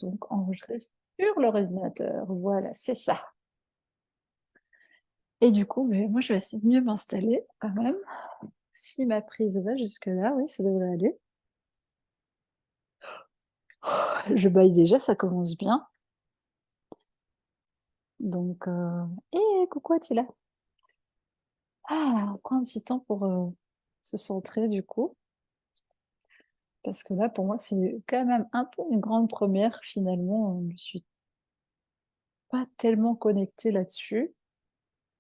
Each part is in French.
donc enregistrer sur l'ordinateur. Voilà, c'est ça. Et du coup, moi, je vais essayer de mieux m'installer quand même. Si ma prise va jusque-là, oui, ça devrait aller. Je baille déjà, ça commence bien. Donc, coucou Attila. Ah, on prend un petit temps pour se centrer du coup. Parce que là, pour moi, c'est quand même un peu une grande première finalement. Je suis pas tellement connectée là-dessus.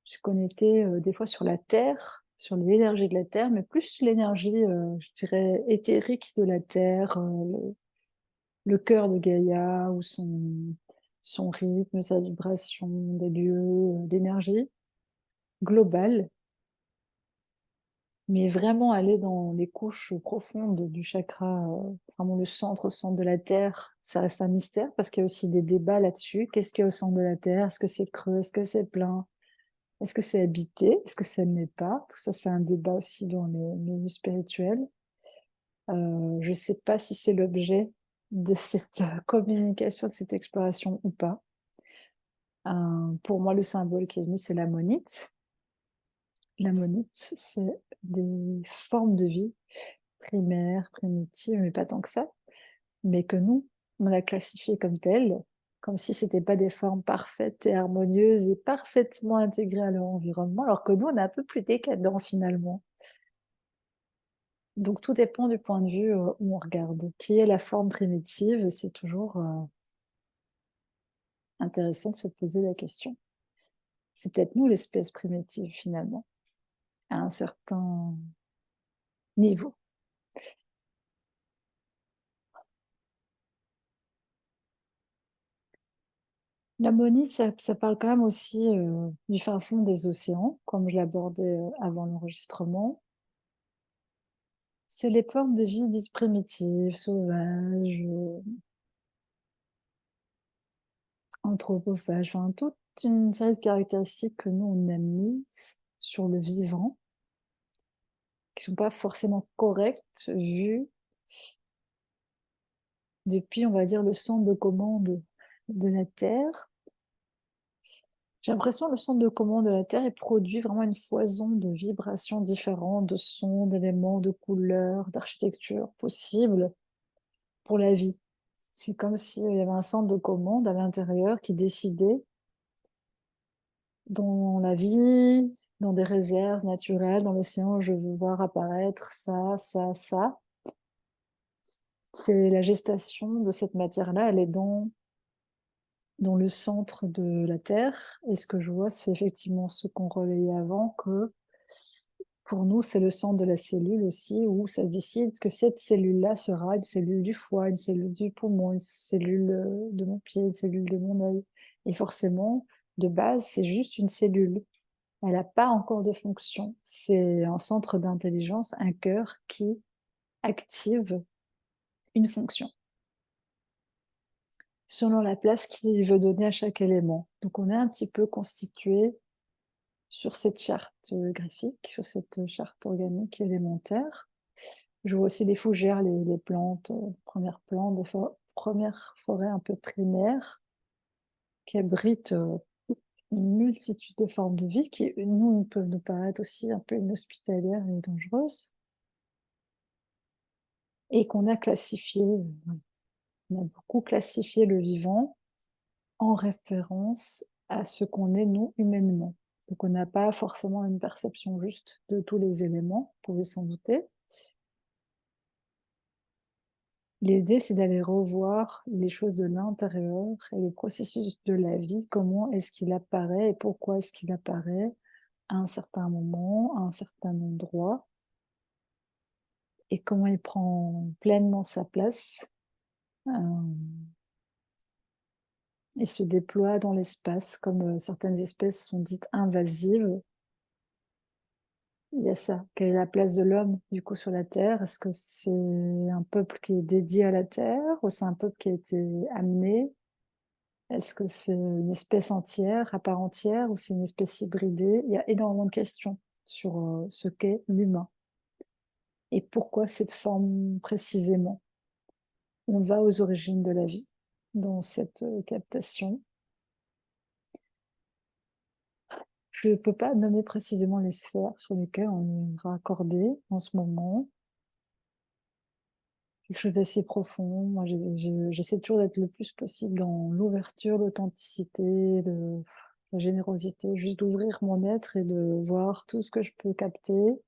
Je suis connectée des fois sur la Terre, sur l'énergie de la Terre, mais plus l'énergie, je dirais, éthérique de la Terre, le cœur de Gaïa ou son rythme, sa vibration, des lieux, d'énergie globale, mais vraiment aller dans les couches profondes du chakra, vraiment le centre de la Terre, ça reste un mystère parce qu'il y a aussi des débats là-dessus. Qu'est-ce qu'il y a au centre de la Terre? Est-ce que c'est creux? Est-ce que c'est plein? Est-ce que c'est habité? Est-ce que ça ne l'est pas? Tout ça, c'est un débat aussi dans les milieux spirituels. Je ne sais pas si c'est l'objet de cette communication, de cette exploration ou pas. Pour moi, le symbole qui est venu, c'est l'ammonite. L'ammonite, c'est des formes de vie primaires, primitives, mais pas tant que ça, mais que nous, on a classifiées comme telles, comme si ce n'étaient pas des formes parfaites et harmonieuses et parfaitement intégrées à leur environnement, alors que nous, on est un peu plus décadents finalement. Donc tout dépend du point de vue où on regarde. Qui est la forme primitive? C'est toujours intéressant de se poser la question. C'est peut-être nous l'espèce primitive finalement, à un certain niveau. L'ammonie, ça parle quand même aussi du fin fond des océans, comme je l'abordais avant l'enregistrement. C'est les formes de vie dites primitives, sauvages, anthropophages, enfin toute une série de caractéristiques que nous on a mises sur le vivant, qui sont pas forcément correctes vues depuis, on va dire, le centre de commande de la Terre. J'ai l'impression que le centre de commande de la Terre est produit vraiment une foison de vibrations différentes, de sons, d'éléments, de couleurs, d'architecture possibles pour la vie. C'est comme s'il y avait un centre de commande à l'intérieur qui décidait dans la vie, dans des réserves naturelles, dans l'océan, je veux voir apparaître ça, ça, ça. C'est la gestation de cette matière-là, elle est dans le centre de la Terre. Et ce que je vois, c'est effectivement ce qu'on relayait avant, que pour nous, c'est le centre de la cellule aussi, où ça se décide que cette cellule-là sera une cellule du foie, une cellule du poumon, une cellule de mon pied, une cellule de mon œil. Et forcément, de base, c'est juste une cellule. Elle n'a pas encore de fonction. C'est un centre d'intelligence, un cœur qui active une fonction selon la place qu'il veut donner à chaque élément. Donc on est un petit peu constitué sur cette charte graphique, sur cette charte organique élémentaire. Je vois aussi les fougères, les plantes, premières plantes, premières forêts un peu primaires qui abritent une multitude de formes de vie qui, nous, peuvent nous paraître aussi un peu inhospitalières et dangereuses et qu'on a classifié, on a beaucoup classifié le vivant en référence à ce qu'on est, nous, humainement. Donc on n'a pas forcément une perception juste de tous les éléments, vous pouvez s'en douter. L'idée, c'est d'aller revoir les choses de l'intérieur et le processus de la vie, comment est-ce qu'il apparaît et pourquoi est-ce qu'il apparaît à un certain moment, à un certain endroit, et comment il prend pleinement sa place euh, et se déploie dans l'espace, comme certaines espèces sont dites invasives. Il y a ça. Quelle est la place de l'homme, du coup, sur la Terre? Est-ce que c'est un peuple qui est dédié à la Terre ou c'est un peuple qui a été amené? Est-ce que c'est une espèce entière, à part entière, ou c'est une espèce hybridée? Il y a énormément de questions sur ce qu'est l'humain et pourquoi cette forme précisément. On va aux origines de la vie. dans cette captation. Je ne peux pas nommer précisément les sphères sur lesquelles on est raccordé en ce moment. Quelque chose d'assez profond. Moi, j'essaie toujours d'être le plus possible dans l'ouverture, l'authenticité, la générosité, juste d'ouvrir mon être et de voir tout ce que je peux capter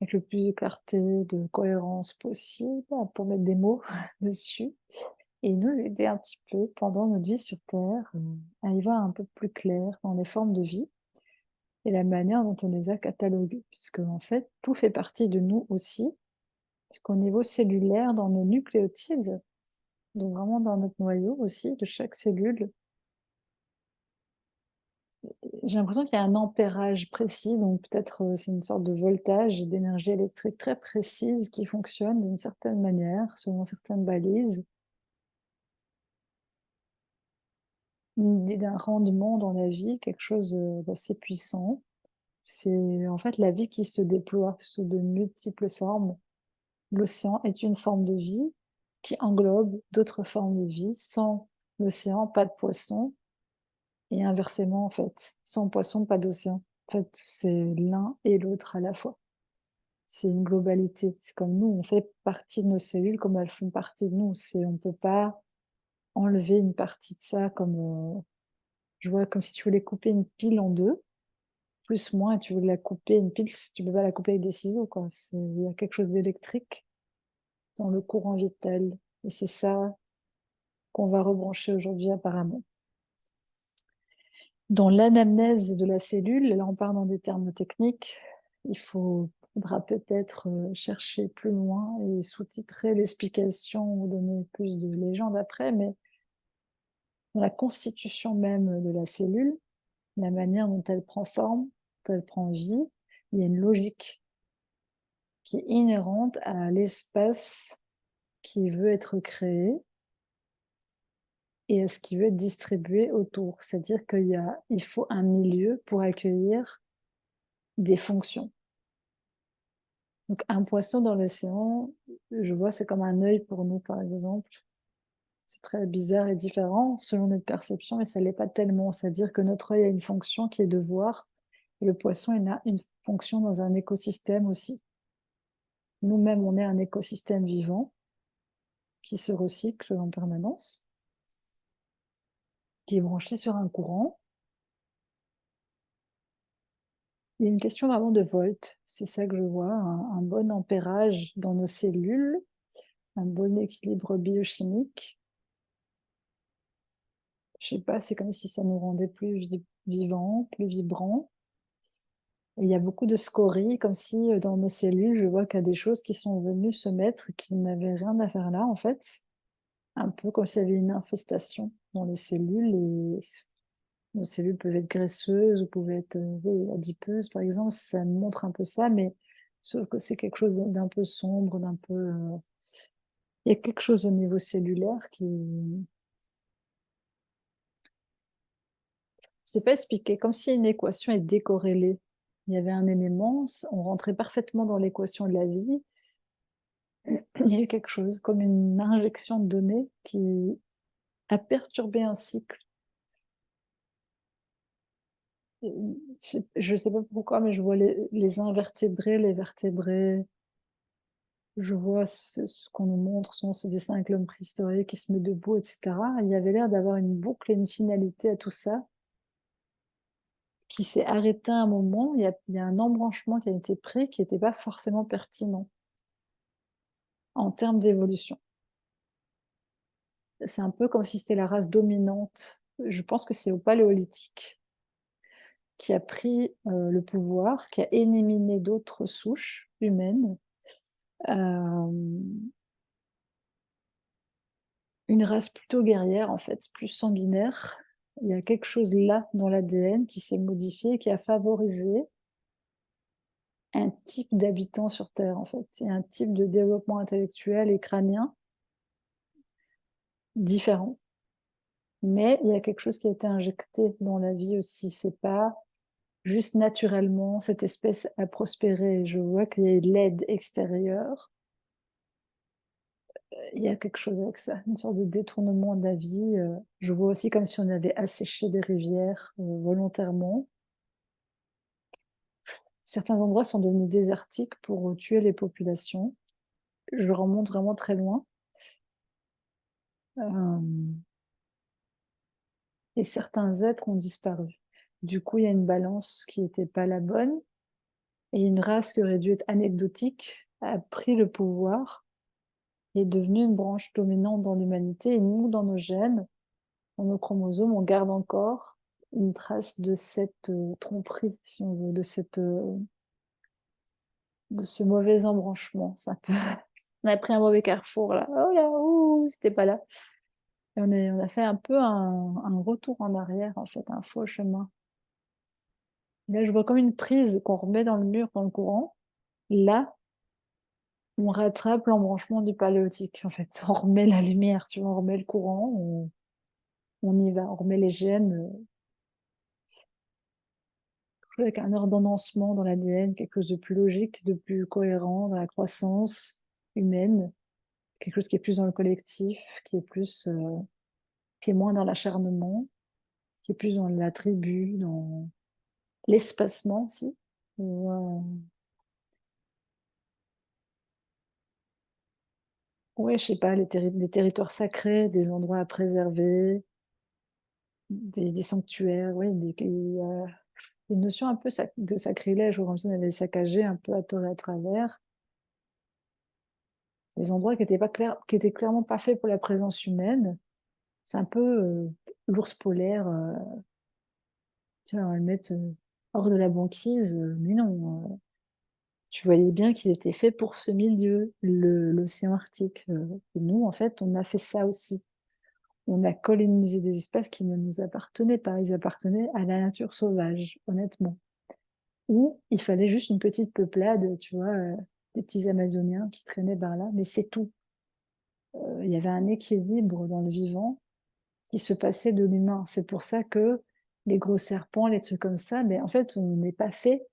avec le plus de clarté, de cohérence possible, pour mettre des mots dessus et nous aider un petit peu pendant notre vie sur Terre, à y voir un peu plus clair dans les formes de vie et la manière dont on les a cataloguées. Puisque en fait, tout fait partie de nous aussi, puisqu'au niveau cellulaire, dans nos nucléotides, donc vraiment dans notre noyau aussi, de chaque cellule, j'ai l'impression qu'il y a un ampérage précis, donc peut-être c'est une sorte de voltage d'énergie électrique très précise qui fonctionne d'une certaine manière, selon certaines balises, une idée d'un rendement dans la vie, quelque chose d'assez puissant. C'est en fait la vie qui se déploie sous de multiples formes. L'océan est une forme de vie qui englobe d'autres formes de vie. Sans l'océan, pas de poisson. Et inversement, en fait, sans poisson, pas d'océan. En fait, c'est l'un et l'autre à la fois. C'est une globalité. C'est comme nous, on fait partie de nos cellules comme elles font partie de nous. On ne peut pas enlever une partie de ça comme, je vois, comme si tu voulais couper une pile en deux, plus moins, et tu voulais la couper, une pile, tu ne peux pas la couper avec des ciseaux, quoi. Il y a quelque chose d'électrique dans le courant vital. Et c'est ça qu'on va rebrancher aujourd'hui apparemment. Dans l'anamnèse de la cellule, là on part dans des termes techniques, faudra peut-être chercher plus loin et sous-titrer l'explication ou donner plus de légende après, mais dans la constitution même de la cellule, la manière dont elle prend forme, dont elle prend vie, il y a une logique qui est inhérente à l'espace qui veut être créé et à ce qui veut être distribué autour. C'est-à-dire qu'il faut un milieu pour accueillir des fonctions. Donc un poisson dans l'océan, je vois, c'est comme un œil pour nous, par exemple. C'est très bizarre et différent selon notre perception, mais ça ne l'est pas tellement. C'est-à-dire que notre œil a une fonction qui est de voir, et le poisson il a une fonction dans un écosystème aussi. Nous-mêmes, on est un écosystème vivant qui se recycle en permanence, qui est branché sur un courant. Il y a une question vraiment de volt, c'est ça que je vois, un bon ampérage dans nos cellules, un bon équilibre biochimique. Je sais pas, c'est comme si ça nous rendait plus vivants, plus vibrants. Et il y a beaucoup de scories, comme si dans nos cellules, je vois qu'il y a des choses qui sont venues se mettre, qui n'avaient rien à faire là, en fait. Un peu comme s'il y avait une infestation dans les cellules. Et nos cellules peuvent être graisseuses ou peuvent être adipeuses, par exemple. Ça montre un peu ça, mais sauf que c'est quelque chose d'un peu sombre, d'un peu... Il y a quelque chose au niveau cellulaire qui... Je sais pas expliquer, comme si une équation est décorrélée. Il y avait un élément, on rentrait parfaitement dans l'équation de la vie. Il y a eu quelque chose, comme une injection de données qui a perturbé un cycle. Je ne sais pas pourquoi, mais je vois les invertébrés, les vertébrés. Je vois ce qu'on nous montre, ce dessin avec l'homme préhistorique qui se met debout, etc. Il y avait l'air d'avoir une boucle et une finalité à tout ça, qui s'est arrêté à un moment. Il y a un embranchement qui a été pris qui n'était pas forcément pertinent en termes d'évolution. C'est un peu comme si c'était la race dominante. Je pense que c'est au Paléolithique qui a pris le pouvoir, qui a éliminé d'autres souches humaines. Une race plutôt guerrière, en fait, plus sanguinaire. Il y a quelque chose là dans l'ADN qui s'est modifié, qui a favorisé un type d'habitant sur Terre, en fait, et un type de développement intellectuel et crânien différent. Mais il y a quelque chose qui a été injecté dans la vie aussi. C'est pas juste naturellement, cette espèce a prospéré. Je vois qu'il y a l'aide extérieure Il y a quelque chose avec ça, une sorte de détournement de la vie. Je vois aussi comme si on avait asséché des rivières volontairement. Certains endroits sont devenus désertiques pour tuer les populations. Je remonte vraiment très loin. Et certains êtres ont disparu. Du coup, il y a une balance qui n'était pas la bonne, et une race qui aurait dû être anecdotique a pris le pouvoir et est devenue une branche dominante dans l'humanité. Et nous, dans nos gènes, dans nos chromosomes, on garde encore une trace de cette tromperie, si on veut, de ce mauvais embranchement. On a pris un mauvais carrefour là. Oh là, ouh, c'était pas là. Et on a fait un peu un retour en arrière, en fait, un faux chemin. Là, je vois comme une prise qu'on remet dans le mur, dans le courant. Là, on rattrape l'embranchement du paléolithique, en fait. On remet la lumière, tu vois, on remet le courant, on y va, on remet les gènes, avec un ordonnancement dans l'ADN, quelque chose de plus logique, de plus cohérent dans la croissance humaine, quelque chose qui est plus dans le collectif, qui est moins dans l'acharnement, qui est plus dans la tribu, dans l'espacement aussi. Ouais, je sais pas, des territoires sacrés, des endroits à préserver, des sanctuaires, ouais, une notion un peu de sacrilège, où comme si on avait saccagé un peu à tort et à travers, des endroits qui étaient clairement pas faits pour la présence humaine. C'est un peu l'ours polaire, tu vois, on va le mettre hors de la banquise, mais non, tu voyais bien qu'il était fait pour ce milieu, l'océan Arctique. Et nous, en fait, on a fait ça aussi. On a colonisé des espaces qui ne nous appartenaient pas, ils appartenaient à la nature sauvage, honnêtement. Ou il fallait juste une petite peuplade, tu vois, des petits Amazoniens qui traînaient par là, mais c'est tout. Il y avait un équilibre dans le vivant qui se passait de l'humain. C'est pour ça que les gros serpents, les trucs comme ça, mais en fait, on n'est pas fait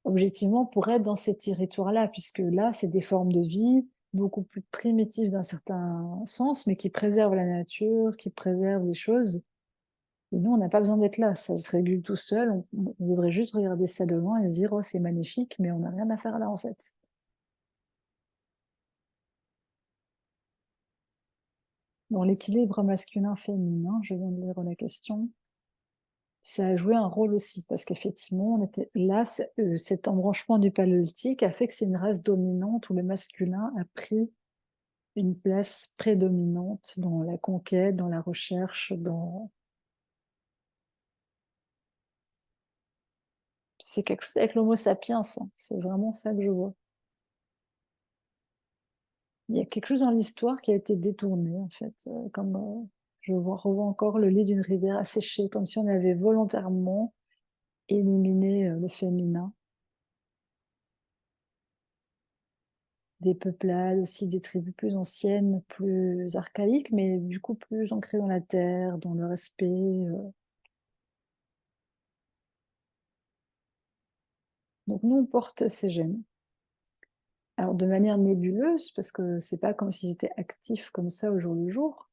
objectivement pour être dans ces territoires-là, puisque là, c'est des formes de vie beaucoup plus primitives d'un certain sens, mais qui préservent la nature, qui préservent les choses. Et nous, on n'a pas besoin d'être là, ça se régule tout seul. On devrait juste regarder ça de loin et se dire, oh, c'est magnifique, mais on n'a rien à faire là, en fait. Dans l'équilibre masculin-féminin, je viens de lire la question, ça a joué un rôle aussi, parce qu'effectivement, on était là, cet embranchement du paléolithique a fait que c'est une race dominante où le masculin a pris une place prédominante dans la conquête, dans la recherche, dans... C'est quelque chose avec l'homo sapiens, hein. C'est vraiment ça que je vois. Il y a quelque chose dans l'histoire qui a été détourné, en fait, revois encore le lit d'une rivière asséchée, comme si on avait volontairement éliminé le féminin. Des peuplades aussi, des tribus plus anciennes, plus archaïques, mais du coup plus ancrées dans la terre, dans le respect. Donc nous, on porte ces gènes. Alors de manière nébuleuse, parce que c'est pas comme s'ils étaient actifs comme ça au jour le jour,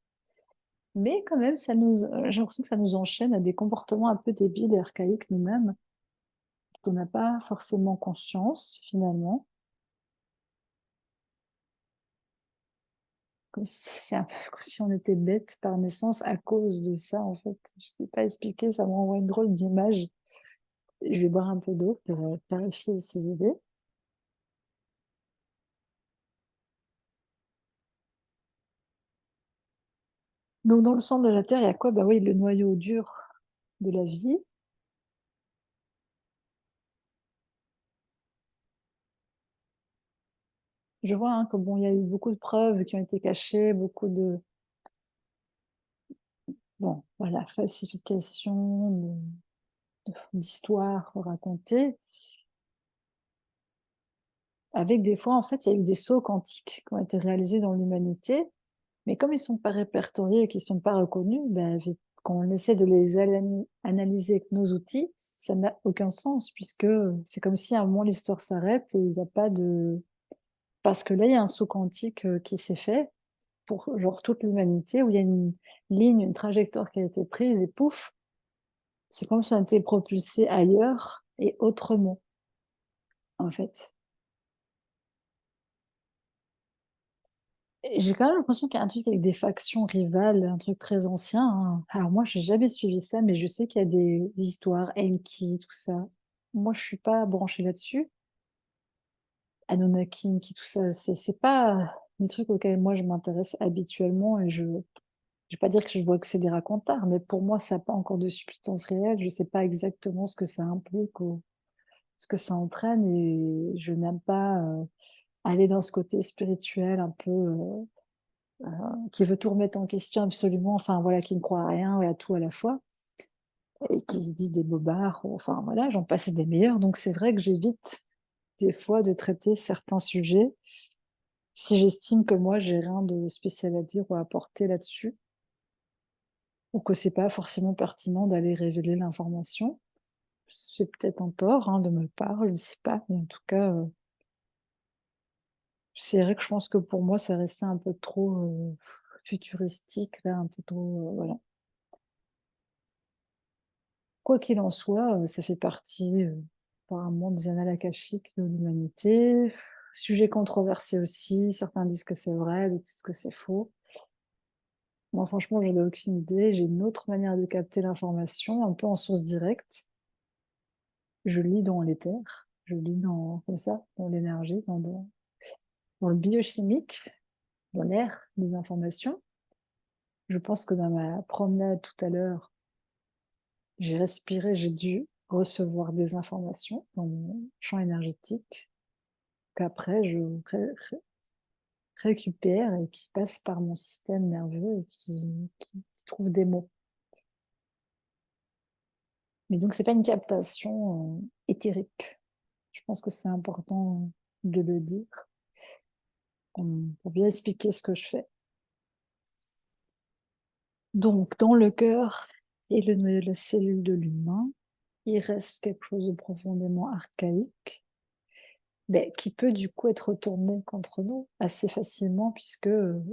mais quand même, j'ai l'impression que ça nous enchaîne à des comportements un peu débiles et archaïques nous-mêmes, dont on n'a pas forcément conscience finalement. Comme si c'est un peu comme si on était bête par naissance à cause de ça, en fait. Je sais pas expliquer, ça me renvoie une drôle d'image. Je vais boire un peu d'eau pour clarifier ces idées. Donc, dans le centre de la Terre, il y a quoi? Bah oui, le noyau dur de la vie. Je vois hein, que bon, il y a eu beaucoup de preuves qui ont été cachées, beaucoup de bon, voilà, falsification d'histoires racontées, avec des fois, en fait, il y a eu des sauts quantiques qui ont été réalisés dans l'humanité, mais comme ils ne sont pas répertoriés et qu'ils ne sont pas reconnus, ben, quand on essaie de les analyser avec nos outils, ça n'a aucun sens, puisque c'est comme si à un moment l'histoire s'arrête et il n'y a Parce que là, il y a un saut quantique, qui s'est fait pour genre toute l'humanité où il y a une ligne, une trajectoire qui a été prise et pouf, c'est comme si on était propulsé ailleurs et autrement, en fait. Et j'ai quand même l'impression qu'il y a un truc avec des factions rivales, un truc très ancien, hein. Alors moi, j'ai jamais suivi ça, mais je sais qu'il y a des histoires, Enki, tout ça. Moi, je suis pas branchée là-dessus. Anunnaki, Enki, tout ça, c'est pas des trucs auxquels moi je m'intéresse habituellement et je vais pas dire que je vois que c'est des racontars, mais pour moi, ça n'a pas encore de substance réelle. Je sais pas exactement ce que ça implique ou ce que ça entraîne et je n'aime pas aller dans ce côté spirituel un peu qui veut tout remettre en question absolument, enfin voilà, qui ne croit à rien et à tout à la fois et qui se dit des bobards, enfin voilà, j'en passe des meilleurs. Donc c'est vrai que j'évite des fois de traiter certains sujets si j'estime que moi j'ai rien de spécial à dire ou à apporter là-dessus ou que c'est pas forcément pertinent d'aller révéler l'information. C'est peut-être un tort hein, de me parler, je ne sais pas, mais en tout cas, c'est vrai que je pense que pour moi, ça restait un peu trop futuristique, là, un peu trop, voilà. Quoi qu'il en soit, ça fait partie apparemment des annales akashiques de l'humanité. Sujet controversé aussi, certains disent que c'est vrai, d'autres disent que c'est faux. Moi, franchement, je n'ai aucune idée. J'ai une autre manière de capter l'information, un peu en source directe. Je lis dans l'éther, je lis dans, comme ça, dans l'énergie, dans le biochimique, dans l'air des informations. Je pense que dans ma promenade tout à l'heure, j'ai respiré, j'ai dû recevoir des informations dans mon champ énergétique qu'après je récupère et qui passent par mon système nerveux et qui trouve des mots. Mais donc, c'est pas une captation éthérique. Je pense que c'est important de le dire pour bien expliquer ce que je fais. Donc, dans le cœur et la cellule de l'humain, il reste quelque chose de profondément archaïque, ben, qui peut du coup être retourné contre nous assez facilement, puisque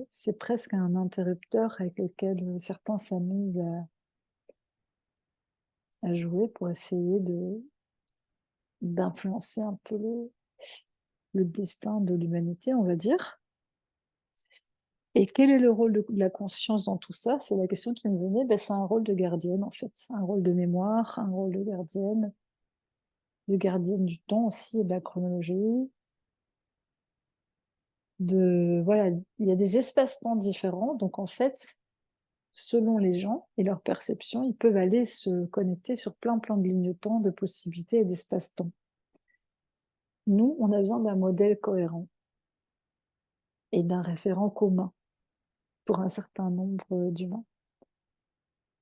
c'est presque un interrupteur avec lequel certains s'amusent à jouer pour essayer d'influencer un peu le destin de l'humanité, on va dire. Et quel est le rôle de la conscience dans tout ça? C'est la question qui me venait. Ben, c'est un rôle de gardienne, en fait. Un rôle de mémoire, un rôle de gardienne du temps aussi et de la chronologie. Voilà, il y a des espaces-temps différents. Donc, en fait, selon les gens et leur perception, ils peuvent aller se connecter sur plein de lignes de temps, de possibilités et d'espace-temps. Nous, on a besoin d'un modèle cohérent et d'un référent commun pour un certain nombre d'humains.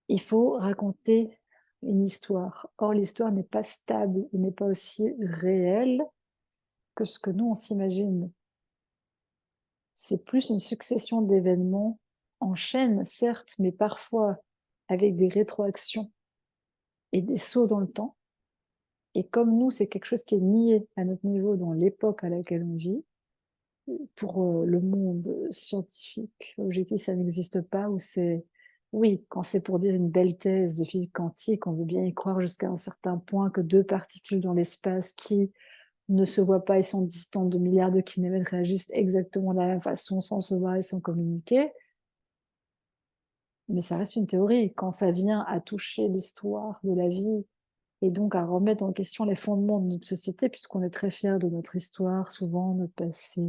Il faut raconter une histoire. Or, l'histoire n'est pas stable et n'est pas aussi réelle que ce que nous, on s'imagine. C'est plus une succession d'événements en chaîne, certes, mais parfois avec des rétroactions et des sauts dans le temps. Et comme nous, c'est quelque chose qui est nié à notre niveau dans l'époque à laquelle on vit, pour le monde scientifique, objectif, ça n'existe pas, ou c'est, oui, quand c'est pour dire une belle thèse de physique quantique, on veut bien y croire jusqu'à un certain point que deux particules dans l'espace qui ne se voient pas et sont distantes de milliards de kilomètres réagissent exactement de la même façon sans se voir et sans communiquer. Mais ça reste une théorie. Quand ça vient à toucher l'histoire de la vie et donc à remettre en question les fondements de notre société, puisqu'on est très fiers de notre histoire, souvent notre passé,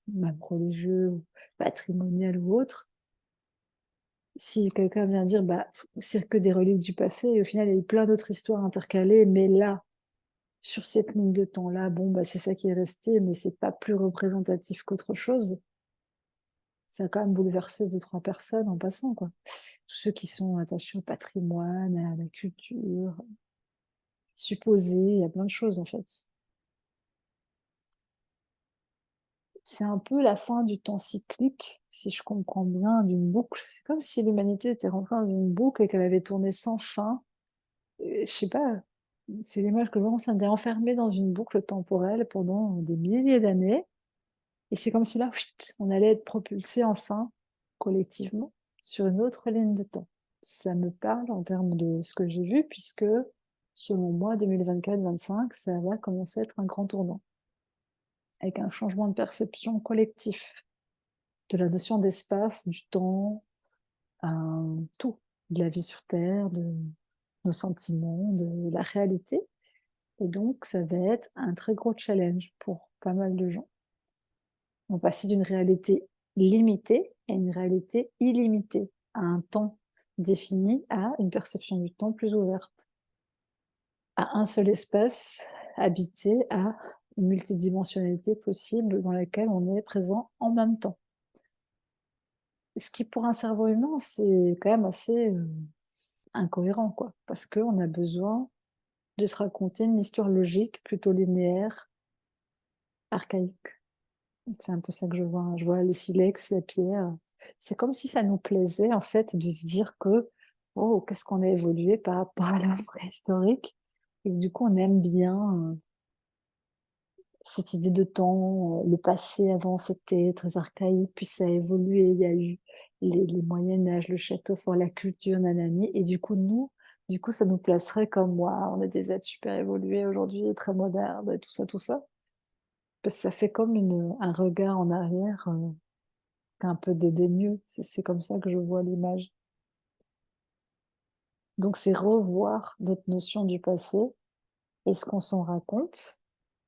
même religieux, ou patrimonial ou autre. Si quelqu'un vient dire, bah, c'est que des reliques du passé, et au final, il y a eu plein d'autres histoires intercalées, mais là, sur cette ligne de temps-là, bon, bah, c'est ça qui est resté, mais c'est pas plus représentatif qu'autre chose. Ça a quand même bouleversé deux, trois personnes en passant, quoi. Tous ceux qui sont attachés au patrimoine, à la culture, supposée, il y a plein de choses, en fait. C'est un peu la fin du temps cyclique, si je comprends bien, d'une boucle. C'est comme si l'humanité était rentrée dans une boucle et qu'elle avait tourné sans fin. Et je sais pas, c'est l'image que vraiment ça m'est enfermé dans une boucle temporelle pendant des milliers d'années. Et c'est comme si là, chut, on allait être propulsé enfin, collectivement, sur une autre ligne de temps. Ça me parle en termes de ce que j'ai vu, puisque selon moi, 2024-25, ça va commencer à être un grand tournant, avec un changement de perception collectif de la notion d'espace, du temps, tout, de la vie sur Terre, de nos sentiments, de la réalité. Et donc, ça va être un très gros challenge pour pas mal de gens. On passe d'une réalité limitée à une réalité illimitée, à un temps défini, à une perception du temps plus ouverte, à un seul espace habité, à une multidimensionnalité possible dans laquelle on est présent en même temps. Ce qui, pour un cerveau humain, c'est quand même assez incohérent, quoi, parce qu'on a besoin de se raconter une histoire logique, plutôt linéaire, archaïque. C'est un peu ça que je vois. Je vois les silex, la pierre. C'est comme si ça nous plaisait, en fait, de se dire que, oh, qu'est-ce qu'on a évolué par rapport à l'homme préhistorique. Et que, du coup, on aime bien cette idée de temps. Le passé, avant, c'était très archaïque, puis ça a évolué. Il y a eu les Moyen-Âge, le château fort, la culture, nanani. Et du coup, du coup, ça nous placerait comme, waouh, on est des êtres super évolués aujourd'hui, très modernes, et tout ça, tout ça. Parce que ça fait comme un regard en arrière. Un peu dédaigneux. C'est comme ça que je vois l'image. Donc, c'est revoir notre notion du passé et ce qu'on s'en raconte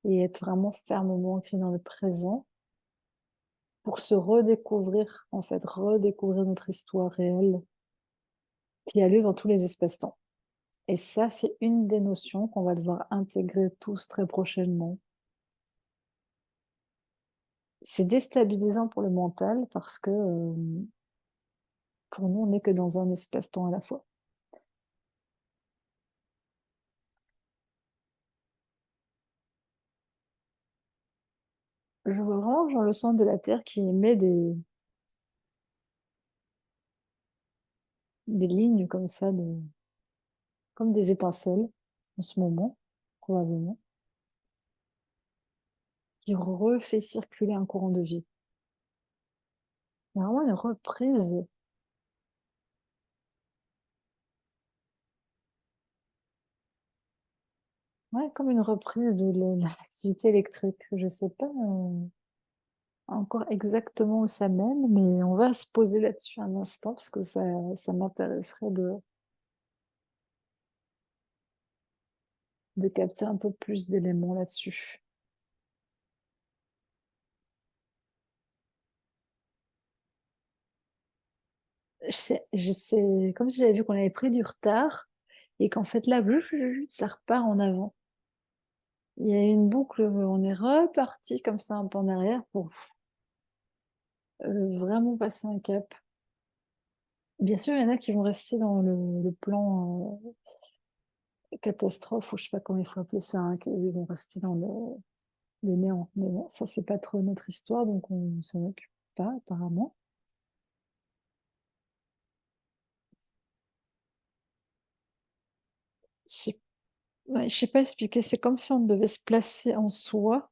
et être vraiment fermement ancré dans le présent pour se redécouvrir, en fait, redécouvrir notre histoire réelle qui a lieu dans tous les espaces-temps. Et ça, c'est une des notions qu'on va devoir intégrer tous très prochainement. C'est déstabilisant pour le mental parce que pour nous, on n'est que dans un espace-temps à la fois. Je vois vraiment genre, le centre de la Terre qui émet des lignes comme ça, comme des étincelles en ce moment, probablement, qui refait circuler un courant de vie. Il y a vraiment une reprise, ouais, comme une reprise de l'activité électrique. Je ne sais pas encore exactement où ça mène, mais on va se poser là-dessus un instant parce que ça m'intéresserait de capter un peu plus d'éléments là-dessus. C'est comme si j'avais vu qu'on avait pris du retard et qu'en fait là, ça repart en avant. Il y a une boucle, on est reparti comme ça un peu en arrière pour vraiment passer un cap. Bien sûr, il y en a qui vont rester dans le plan catastrophe, ou je sais pas comment il faut appeler ça, hein, qui vont rester dans le néant. Mais bon, ça, c'est pas trop notre histoire, donc on ne s'en occupe pas, apparemment. Je sais ouais, je sais pas expliquer, c'est comme si on devait se placer en soi,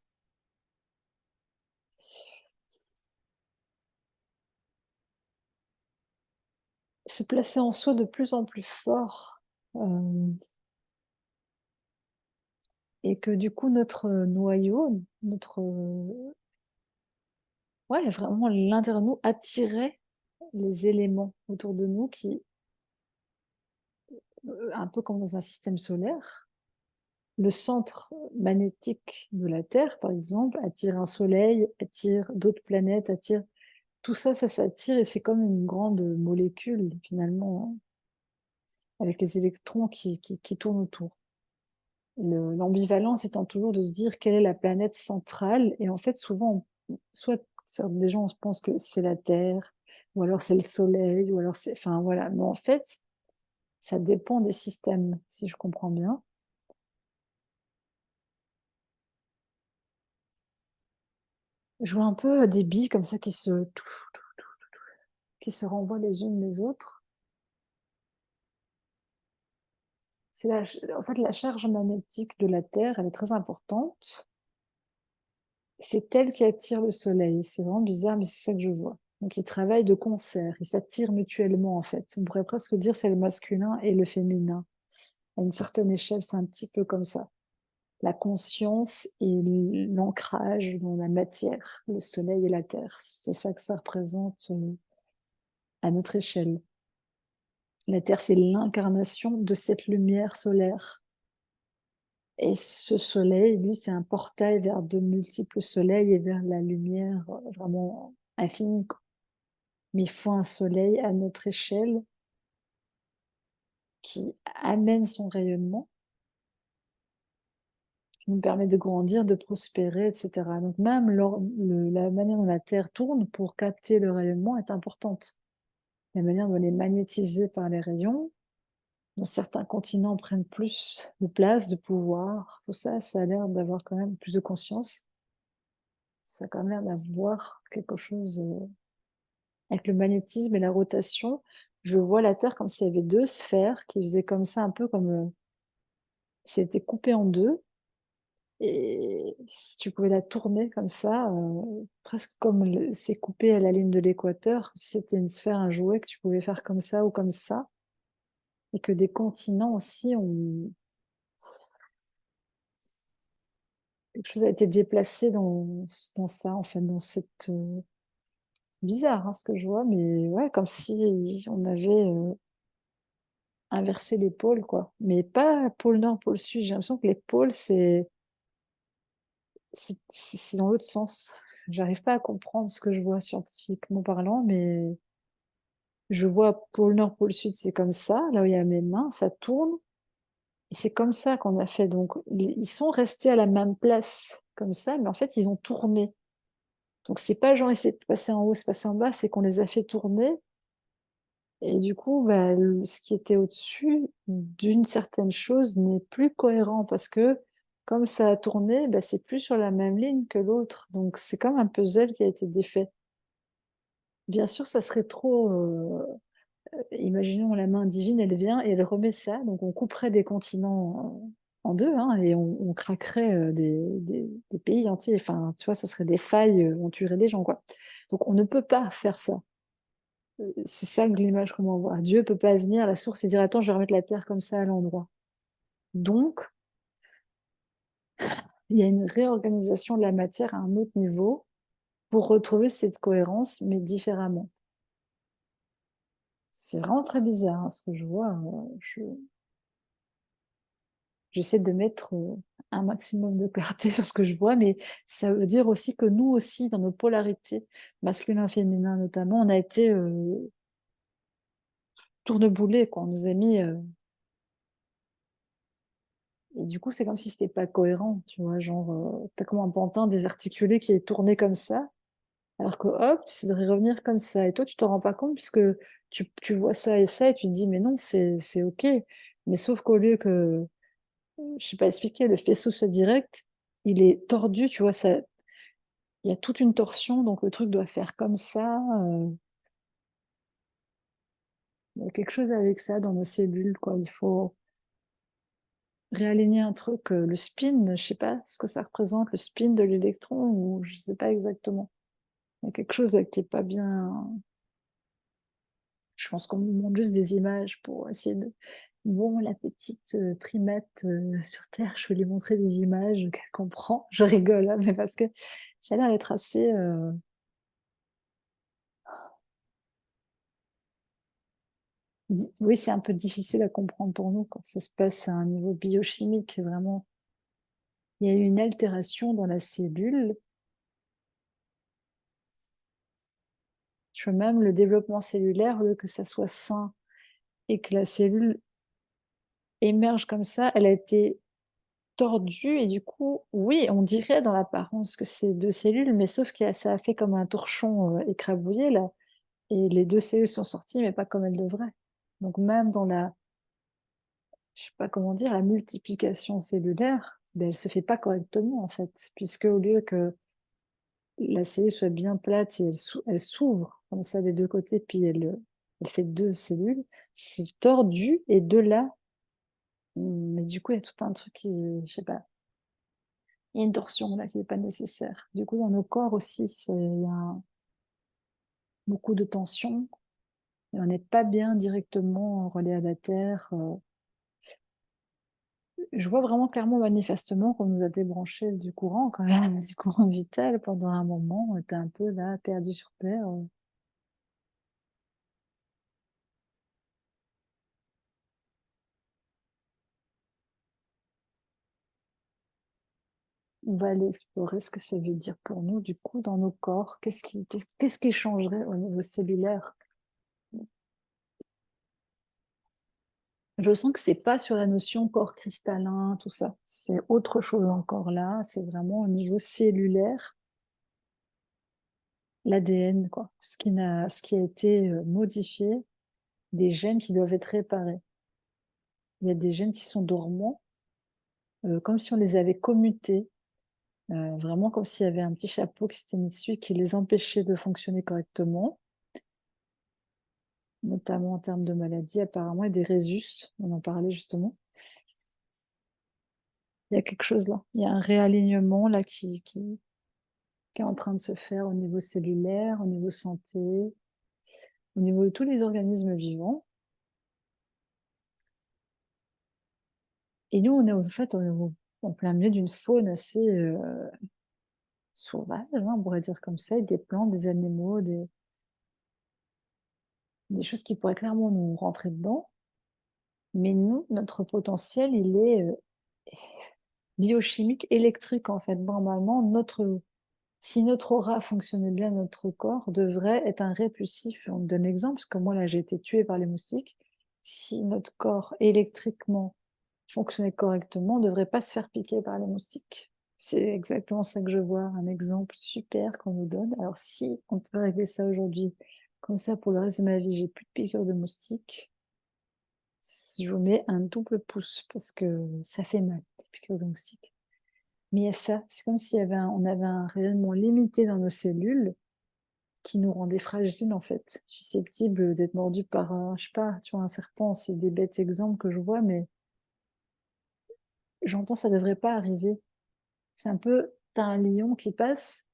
se placer en soi de plus en plus fort, et que du coup, notre noyau, ouais, vraiment l'intérieur de nous attirait les éléments autour de nous qui, un peu comme dans un système solaire, le centre magnétique de la Terre, par exemple, attire un soleil, attire d'autres planètes, attire tout ça, ça s'attire et c'est comme une grande molécule finalement, hein, avec les électrons qui tournent autour. L'ambivalence étant toujours de se dire quelle est la planète centrale et en fait souvent, soit des gens pensent que c'est la Terre, ou alors c'est le Soleil, ou alors c'est, enfin voilà, mais en fait ça dépend des systèmes, si je comprends bien. Je vois un peu des billes comme ça qui se renvoient les unes les autres. En fait, la charge magnétique de la Terre, elle est très importante. c'est elle qui attire le soleil. C'est vraiment bizarre, mais c'est ça que je vois. Donc ils travaillent de concert, ils s'attirent mutuellement en fait. On pourrait presque dire c'est le masculin et le féminin. À une certaine échelle, c'est un petit peu comme ça. La conscience et l'ancrage dans la matière, le soleil et la terre. C'est ça que ça représente à notre échelle. La terre, c'est l'incarnation de cette lumière solaire. Et ce soleil, lui, c'est un portail vers de multiples soleils et vers la lumière vraiment infinie. Mais il faut un soleil à notre échelle qui amène son rayonnement, qui nous permet de grandir, de prospérer, etc. Donc même la manière dont la Terre tourne pour capter le rayonnement est importante. La manière dont elle est magnétisée par les rayons, dont certains continents prennent plus de place, de pouvoir, tout ça, ça a l'air d'avoir quand même plus de conscience. Ça a quand même l'air d'avoir quelque chose avec le magnétisme et la rotation. Je vois la Terre comme s'il y avait deux sphères qui faisaient comme ça, un peu comme c'était coupé en deux. Et si tu pouvais la tourner comme ça, presque comme c'est coupé à la ligne de l'équateur, si c'était une sphère, un jouet que tu pouvais faire comme ça ou comme ça, et que des continents aussi ont quelque chose a été déplacé dans ça, en fait, dans cette bizarre, hein, ce que je vois, mais ouais, comme si on avait inversé les pôles, quoi. Mais pas pôle nord, pôle sud. J'ai l'impression que les pôles, c'est dans l'autre sens. J'arrive pas à comprendre ce que je vois scientifiquement parlant, mais je vois pôle nord, pôle sud, c'est comme ça, là où il y a mes mains, ça tourne, et c'est comme ça qu'on a fait. Donc, ils sont restés à la même place, comme ça, mais en fait, ils ont tourné. Donc, c'est pas genre, c'est passé en haut, c'est passé en bas, c'est qu'on les a fait tourner, et du coup, bah, ce qui était au-dessus d'une certaine chose n'est plus cohérent, parce que comme ça a tourné, bah, c'est plus sur la même ligne que l'autre. Donc, c'est comme un puzzle qui a été défait. Bien sûr, ça serait trop imaginons la main divine, elle vient et elle remet ça, donc on couperait des continents en deux, hein, et on craquerait des pays entiers. Enfin, tu vois, ça serait des failles, on tuerait des gens, quoi. Donc on ne peut pas faire ça. C'est ça l'image qu'on m'envoie. Dieu ne peut pas venir à la source et dire, attends, je vais remettre la terre comme ça à l'endroit. Donc, il y a une réorganisation de la matière à un autre niveau pour retrouver cette cohérence, mais différemment. C'est vraiment très bizarre, hein, ce que je vois. J'essaie de mettre un maximum de clarté sur ce que je vois, mais ça veut dire aussi que nous aussi, dans nos polarités, masculin-féminin notamment, on a été tourneboulés, quoi. On nous a mis... et du coup, c'est comme si c'était pas cohérent, tu vois, genre, t'as comme un pantin désarticulé qui est tourné comme ça, alors que hop, tu devrais revenir comme ça. Et toi, tu t'en rends pas compte puisque tu vois ça et ça, et tu te dis, mais non, c'est OK. Mais sauf qu'au lieu que, je sais pas expliquer, le faisceau soit direct, il est tordu, tu vois, ça, il y a toute une torsion, donc le truc doit faire comme ça. Il y a quelque chose avec ça dans nos cellules, quoi. Il faut réaligner un truc, le spin, je sais pas ce que ça représente, le spin de l'électron, ou je sais pas exactement. Il y a quelque chose là qui est pas bien. Je pense qu'on nous montre juste des images pour essayer de. Bon, la petite primate sur Terre, je vais lui montrer des images qu'elle comprend. Je rigole, hein, mais parce que ça a l'air d'être assez. Oui, c'est un peu difficile à comprendre pour nous quand ça se passe à un niveau biochimique, vraiment. Il y a eu une altération dans la cellule. Je vois même le développement cellulaire, au lieu que ça soit sain et que la cellule émerge comme ça, elle a été tordue et du coup, oui, on dirait dans l'apparence que c'est deux cellules, mais sauf que ça a fait comme un torchon écrabouillé là, et les deux cellules sont sorties, mais pas comme elles devraient. Donc même dans la, je sais pas comment dire, la multiplication cellulaire, ben, elle se fait pas correctement en fait, puisque au lieu que la cellule soit bien plate et elle s'ouvre comme ça des deux côtés, puis elle fait deux cellules, c'est tordu et de là, mais du coup, il y a tout un truc qui, je sais pas, Il y a une torsion là qui n'est pas nécessaire. Du coup, dans nos corps aussi, il y a beaucoup de tension. Et on n'est pas bien directement relié à la Terre. Je vois vraiment clairement, manifestement, qu'on nous a débranché du courant, quand même, du courant vital pendant un moment. On était un peu là, perdu sur Terre. On va aller explorer ce que ça veut dire pour nous, du coup, dans nos corps. Qu'est-ce qui changerait au niveau cellulaire? Je sens que c'est pas sur la notion corps cristallin, tout ça. C'est autre chose encore là. C'est vraiment au niveau cellulaire, l'ADN, quoi. Ce qui a été modifié, des gènes qui doivent être réparés. Il y a des gènes qui sont dormants, comme si on les avait commutés, vraiment comme s'il y avait un petit chapeau qui s'était mis dessus, qui les empêchait de fonctionner correctement, notamment en termes de maladies apparemment, et des résus, on en parlait justement. Il y a quelque chose là, il y a un réalignement là qui est en train de se faire au niveau cellulaire, au niveau santé, au niveau de tous les organismes vivants. Et nous, on est en fait en plein milieu d'une faune assez sauvage, hein, on pourrait dire comme ça, et des plantes, des animaux, des choses qui pourraient clairement nous rentrer dedans. Mais nous, notre potentiel, il est biochimique, électrique en fait. Normalement, si notre aura fonctionnait bien, notre corps devrait être un répulsif. On donne l'exemple, parce que moi, là, j'ai été tuée par les moustiques. Si notre corps électriquement fonctionnait correctement, on ne devrait pas se faire piquer par les moustiques. C'est exactement ça que je vois, un exemple super qu'on nous donne. Alors, si on peut régler ça aujourd'hui, comme ça, pour le reste de ma vie, j'ai plus de piqûres de moustiques, je vous mets un double pouce, parce que ça fait mal, les piqûres de moustiques. Mais il y a ça, c'est comme si on avait un rayonnement limité dans nos cellules qui nous rendait fragiles en fait, susceptibles d'être mordus par je sais pas, tu vois, un serpent, c'est des bêtes exemples que je vois, mais j'entends ça devrait pas arriver. C'est un peu, t'as un lion qui passe,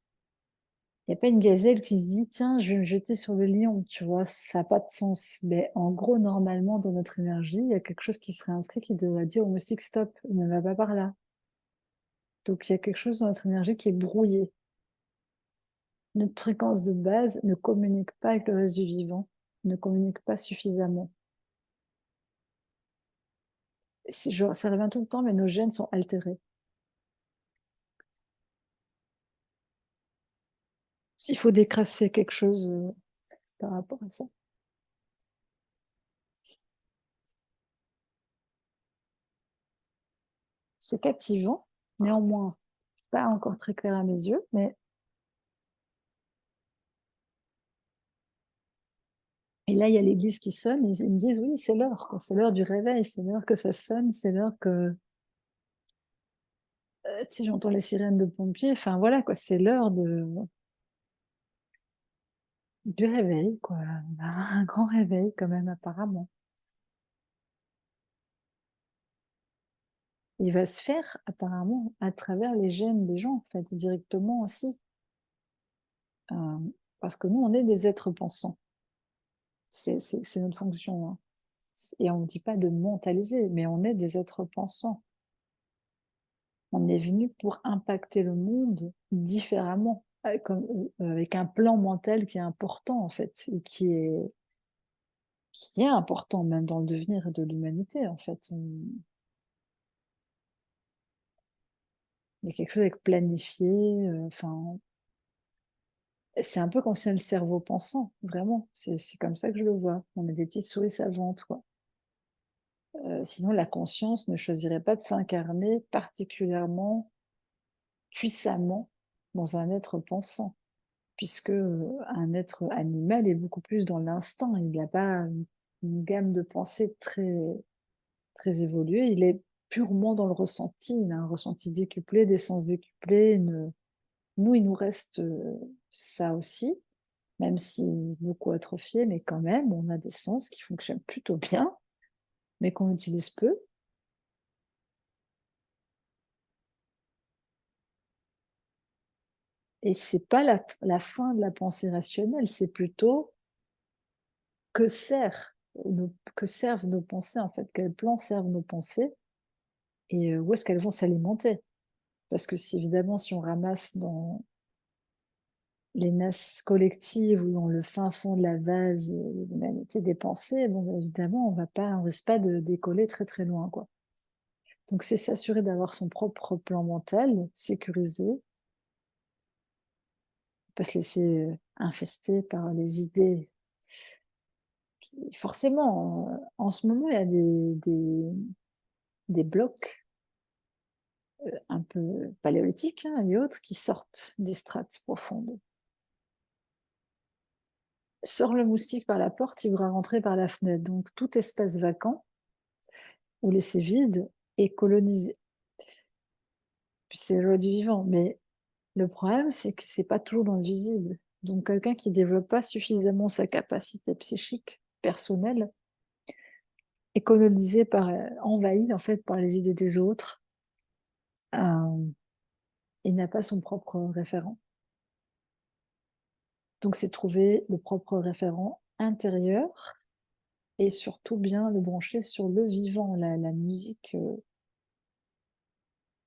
il n'y a pas une gazelle qui se dit, tiens, je vais me jeter sur le lion, tu vois, ça n'a pas de sens. Mais en gros, normalement, dans notre énergie, il y a quelque chose qui serait inscrit qui devrait dire au moustique, stop, ne va pas par là. Donc il y a quelque chose dans notre énergie qui est brouillé. Notre fréquence de base ne communique pas avec le reste du vivant, ne communique pas suffisamment. Ça revient tout le temps, mais nos gènes sont altérés. S'il faut décrasser quelque chose par rapport à ça. C'est captivant, néanmoins, pas encore très clair à mes yeux, mais et là, il y a l'église qui sonne, ils me disent, oui, c'est l'heure, quoi. C'est l'heure du réveil, c'est l'heure que ça sonne, c'est l'heure que, si j'entends les sirènes de pompiers, enfin voilà, quoi, c'est l'heure du réveil, quoi. Un grand réveil, quand même, apparemment. Il va se faire, apparemment, à travers les gènes des gens, en fait, directement aussi. Euh, Parce que nous, on est des êtres pensants. C'est notre fonction, hein. Et on ne dit pas de mentaliser, mais on est des êtres pensants. On est venu pour impacter le monde différemment, avec un plan mental qui est important en fait, et qui est important même dans le devenir de l'humanité en fait. Il y a quelque chose avec planifier, enfin, c'est un peu comme si on est le cerveau pensant, vraiment. C'est comme ça que je le vois. On est des petites souris savantes, quoi. Sinon, la conscience ne choisirait pas de s'incarner particulièrement puissamment dans un être pensant, puisque un être animal est beaucoup plus dans l'instinct. Il n'a pas une gamme de pensée très, très évoluée. Il est purement dans le ressenti. Il a un ressenti décuplé, des sens décuplés. Nous, il nous reste ça aussi, même si beaucoup atrophié, mais quand même, on a des sens qui fonctionnent plutôt bien, mais qu'on utilise peu. Et c'est pas la fin de la pensée rationnelle, c'est plutôt que sert que servent nos pensées, en fait, quels plans servent nos pensées et où est-ce qu'elles vont s'alimenter? Parce que si évidemment, si on ramasse dans les nasses collectives ou dans le fin fond de la vase, de l'humanité des pensées, bon, bah, évidemment, on risque pas de décoller très, très loin, quoi. Donc c'est s'assurer d'avoir son propre plan mental sécurisé, pas se laisser, infester par les idées qui forcément, en ce moment, il y a des blocs, un peu paléolithiques, hein, et autres qui sortent des strates profondes. Sors le moustique par la porte, il voudra rentrer par la fenêtre. Donc tout espace vacant ou laissé vide est colonisé. Puis c'est la loi du vivant, mais le problème, c'est que c'est pas toujours dans le visible. Donc quelqu'un qui développe pas suffisamment sa capacité psychique personnelle est colonisé par, envahi en fait par les idées des autres, et n'a pas son propre référent. Donc c'est trouver le propre référent intérieur et surtout bien le brancher sur le vivant, la musique,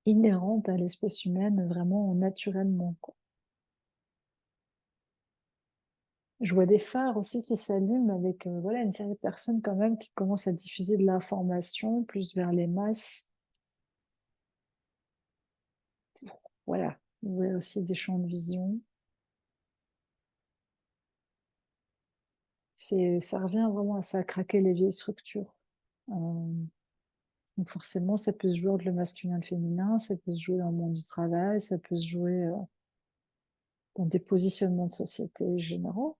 inhérente à l'espèce humaine, vraiment naturellement, quoi. Je vois des phares aussi qui s'allument avec, voilà, une série de personnes quand même qui commencent à diffuser de l'information plus vers les masses. Voilà, ouvrir aussi des champs de vision. Ça revient vraiment à ça, à craquer les vieilles structures. Donc forcément, ça peut se jouer entre le masculin et le féminin, ça peut se jouer dans le monde du travail, ça peut se jouer, dans des positionnements de société généraux.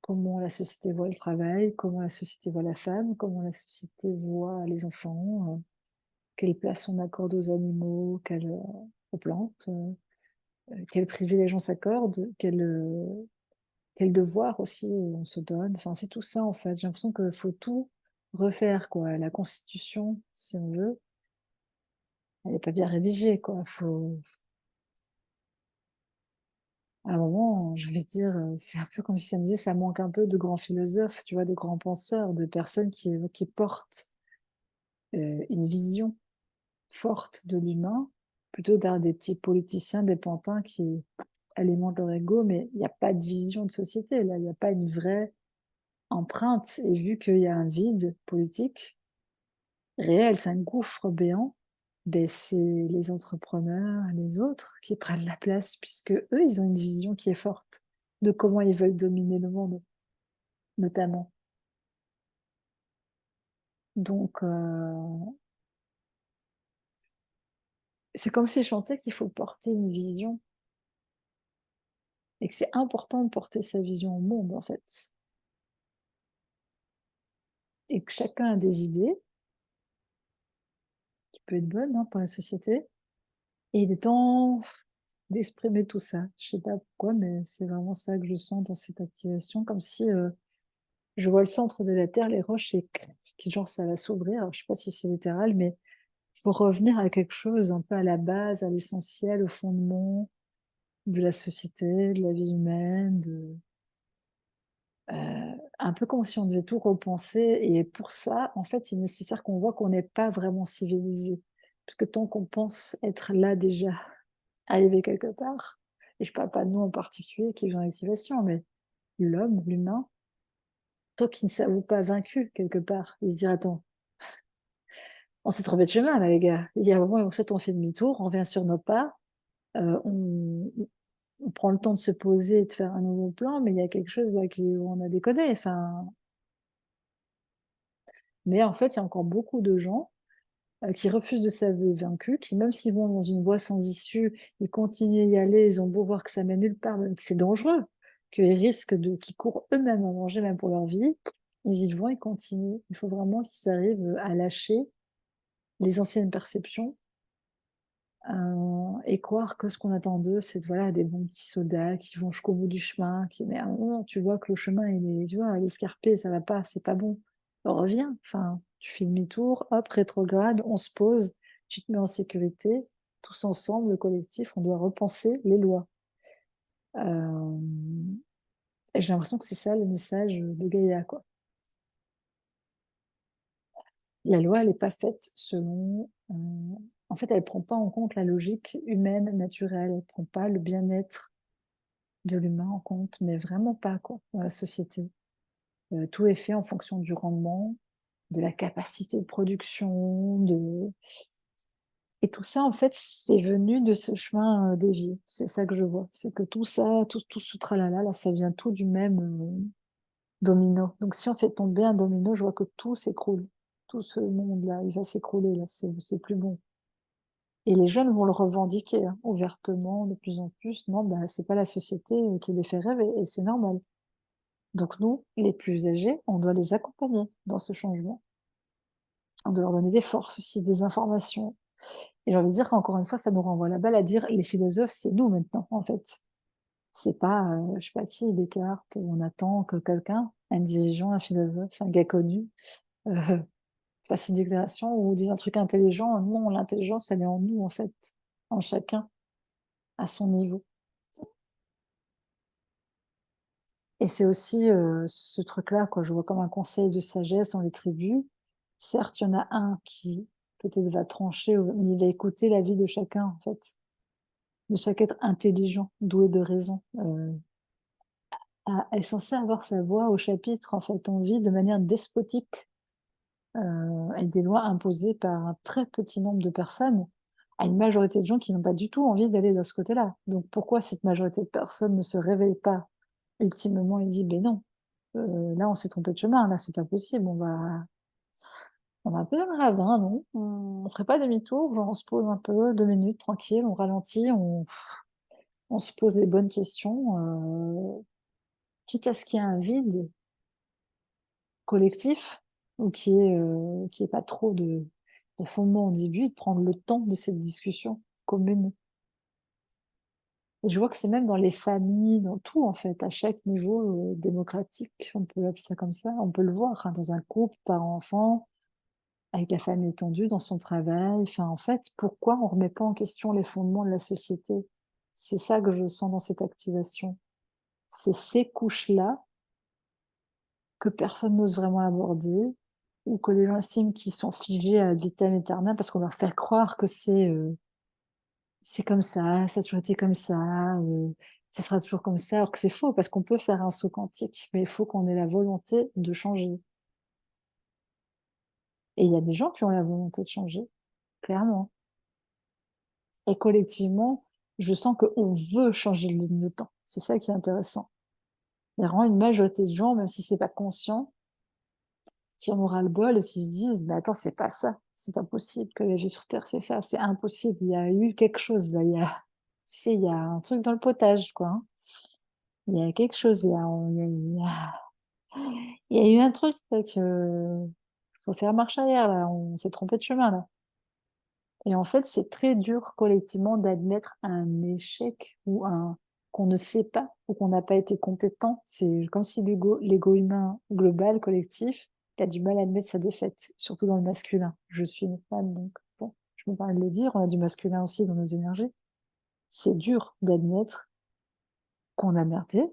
Comment la société voit le travail, comment la société voit la femme, comment la société voit les enfants, quelle place on accorde aux animaux, aux plantes, quel privilège on s'accorde, quel devoir aussi on se donne. Enfin, c'est tout ça en fait. J'ai l'impression qu'il faut tout refaire, quoi. La constitution, si on veut, elle n'est pas bien rédigée, quoi. À un moment, je vais dire, c'est un peu comme si ça me disait, ça manque un peu de grands philosophes, tu vois, de grands penseurs, de personnes qui portent une vision forte de l'humain, plutôt d'avoir des petits politiciens, des pantins qui alimentent leur ego, mais il n'y a pas de vision de société, là, il n'y a pas une vraie empreinte. Et vu qu'il y a un vide politique réel, c'est un gouffre béant, ben c'est les entrepreneurs, les autres qui prennent la place, puisque eux, ils ont une vision qui est forte de comment ils veulent dominer le monde, notamment. Donc, c'est comme si je chantais qu'il faut porter une vision et que c'est important de porter sa vision au monde, en fait. Et que chacun a des idées qui peuvent être bonnes, hein, pour la société. Et il est temps d'exprimer tout ça. Je sais pas pourquoi, mais c'est vraiment ça que je sens dans cette activation, comme si je vois le centre de la Terre, les roches, et qui genre ça va s'ouvrir. Alors, je sais pas si c'est littéral, mais il faut revenir à quelque chose un peu à la base, à l'essentiel, au fondement de la société, de la vie humaine, un peu comme si on devait tout repenser. Et pour ça, en fait, il est nécessaire qu'on voit qu'on n'est pas vraiment civilisé. Parce que tant qu'on pense être là déjà, arrivé quelque part, et je parle pas de nous en particulier qui vivons en activation, mais l'homme, l'humain, tant qu'il ne s'avoue pas vaincu quelque part, il se dit attends, on s'est trompé de chemin là les gars. Il y a un moment où en fait on fait demi-tour, on revient sur nos pas, on prend le temps de se poser et de faire un nouveau plan, mais il y a quelque chose là où on a décodé. Enfin, mais en fait, il y a encore beaucoup de gens qui refusent de s'avouer vaincus, qui même s'ils vont dans une voie sans issue, ils continuent à y aller, ils ont beau voir que ça mène nulle part, même que c'est dangereux, qu'ils risquent qu'ils courent eux-mêmes en danger, même pour leur vie, ils y vont, ils continuent. Il faut vraiment qu'ils arrivent à lâcher les anciennes perceptions, et croire que ce qu'on attend d'eux, c'est voilà, des bons petits soldats qui vont jusqu'au bout du chemin, mais à un moment, tu vois que le chemin, tu vois, il est escarpé, ça va pas, c'est pas bon. Alors, reviens, enfin, tu fais demi-tour, hop, rétrograde, on se pose, tu te mets en sécurité, tous ensemble, le collectif, on doit repenser les lois. Euh, et j'ai l'impression que c'est ça le message de Gaïa, quoi. La loi, elle n'est pas faite selon... en fait, elle ne prend pas en compte la logique humaine, naturelle. Elle ne prend pas le bien-être de l'humain en compte, mais vraiment pas, quoi, dans la société. Tout est fait en fonction du rendement, de la capacité de production, et tout ça, en fait, c'est venu de ce chemin des vies. C'est ça que je vois. C'est que tout ça, tout ce tralala, là, ça vient tout du même domino. Donc, si on fait tomber un domino, je vois que tout s'écroule. Tout ce monde-là, il va s'écrouler, là, c'est plus bon. Et les jeunes vont le revendiquer hein, ouvertement, de plus en plus. Non, bah, c'est pas la société qui les fait rêver, et c'est normal. Donc, nous, les plus âgés, on doit les accompagner dans ce changement. On doit leur donner des forces aussi, des informations. Et j'ai envie de dire qu'encore une fois, ça nous renvoie la balle à dire les philosophes, c'est nous maintenant, en fait. C'est pas, je sais pas qui, Descartes, on attend que quelqu'un, un dirigeant, un philosophe, un gars connu, euh, fasse une déclaration ou dise un truc intelligent. Non, l'intelligence, elle est en nous, en fait, en chacun, à son niveau. Et c'est aussi ce truc-là, quoi, je vois comme un conseil de sagesse dans les tribus. Certes, il y en a un qui peut-être va trancher, mais il va écouter l'avis de chacun, en fait, de chaque être intelligent, doué de raison. Est censé avoir sa voix au chapitre, en fait, on vit de manière despotique, avec des lois imposées par un très petit nombre de personnes à une majorité de gens qui n'ont pas du tout envie d'aller de ce côté-là. Donc pourquoi cette majorité de personnes ne se réveille pas ultimement et dit, ben non, là on s'est trompé de chemin, là c'est pas possible, on va un peu dans le ravin, non? On ferait pas demi-tour, genre on se pose un peu, 2 minutes, tranquille, on ralentit, on se pose les bonnes questions, quitte à ce qu'il y ait un vide collectif ou qui est pas trop de fondement au début, de prendre le temps de cette discussion commune. Et je vois que c'est même dans les familles, dans tout en fait, à chaque niveau démocratique, on peut appeler ça comme ça, on peut le voir hein, dans un couple, parent-enfant, avec la famille étendue, dans son travail. Enfin, en fait, pourquoi on ne remet pas en question les fondements de la société? C'est ça que je sens dans cette activation. C'est ces couches-là que personne n'ose vraiment aborder, ou que les gens estiment qu'ils sont figés à ad vitam aeternam parce qu'on leur fait croire que c'est comme ça a toujours été comme ça sera toujours comme ça, alors que c'est faux, parce qu'on peut faire un saut quantique, mais il faut qu'on ait la volonté de changer. Et il y a des gens qui ont la volonté de changer, clairement. Et collectivement, je sens qu'on veut changer de ligne de temps. C'est ça qui est intéressant. Il y a vraiment une majorité de gens, même si c'est pas conscient, qui en aura le bol et qui se disent, mais attends, c'est pas ça, c'est pas possible que la vie sur Terre, c'est ça, c'est impossible. Il y a eu quelque chose là, tu sais, il y a un truc dans le potage, quoi. Hein. Il y a quelque chose là, il y a eu un truc là que faut faire marche arrière là, on s'est trompé de chemin là. Et en fait, c'est très dur collectivement d'admettre un échec ou un qu'on ne sait pas ou qu'on n'a pas été compétent. C'est comme si l'ego humain global, collectif, il a du mal à admettre sa défaite, surtout dans le masculin. Je suis une femme, donc bon, je me permets de le dire, on a du masculin aussi dans nos énergies. C'est dur d'admettre qu'on a merdé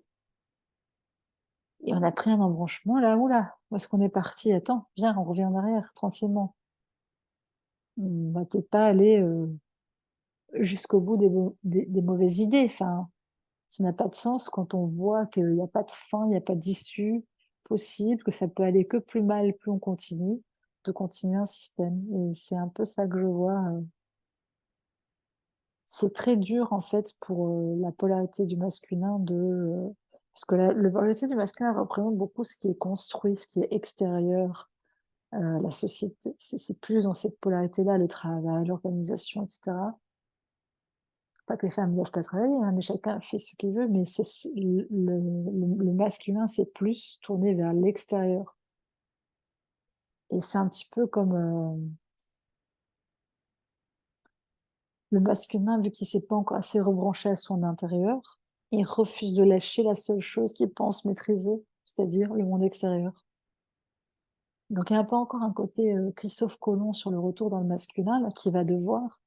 et on a pris un embranchement là, oula, où est-ce qu'on est parti? Attends, viens, on revient en arrière, tranquillement. On va peut-être pas aller jusqu'au bout des mauvaises idées. Enfin, ça n'a pas de sens quand on voit qu'il n'y a pas de fin, il n'y a pas d'issue possible, que ça peut aller que plus mal, plus on continue, de continuer un système. Et c'est un peu ça que je vois. C'est très dur, en fait, pour la polarité du masculin parce que la polarité du masculin représente beaucoup ce qui est construit, ce qui est extérieur, la société. C'est plus dans cette polarité-là, le travail, l'organisation, etc. Pas que les femmes ne doivent pas travailler, hein, mais chacun fait ce qu'il veut, mais le masculin, c'est plus tourné vers l'extérieur. Et c'est un petit peu comme le masculin, vu qu'il ne s'est pas encore assez rebranché à son intérieur, il refuse de lâcher la seule chose qu'il pense maîtriser, c'est-à-dire le monde extérieur. Donc il y a un peu encore un côté Christophe Colomb sur le retour dans le masculin, là, qui va devoir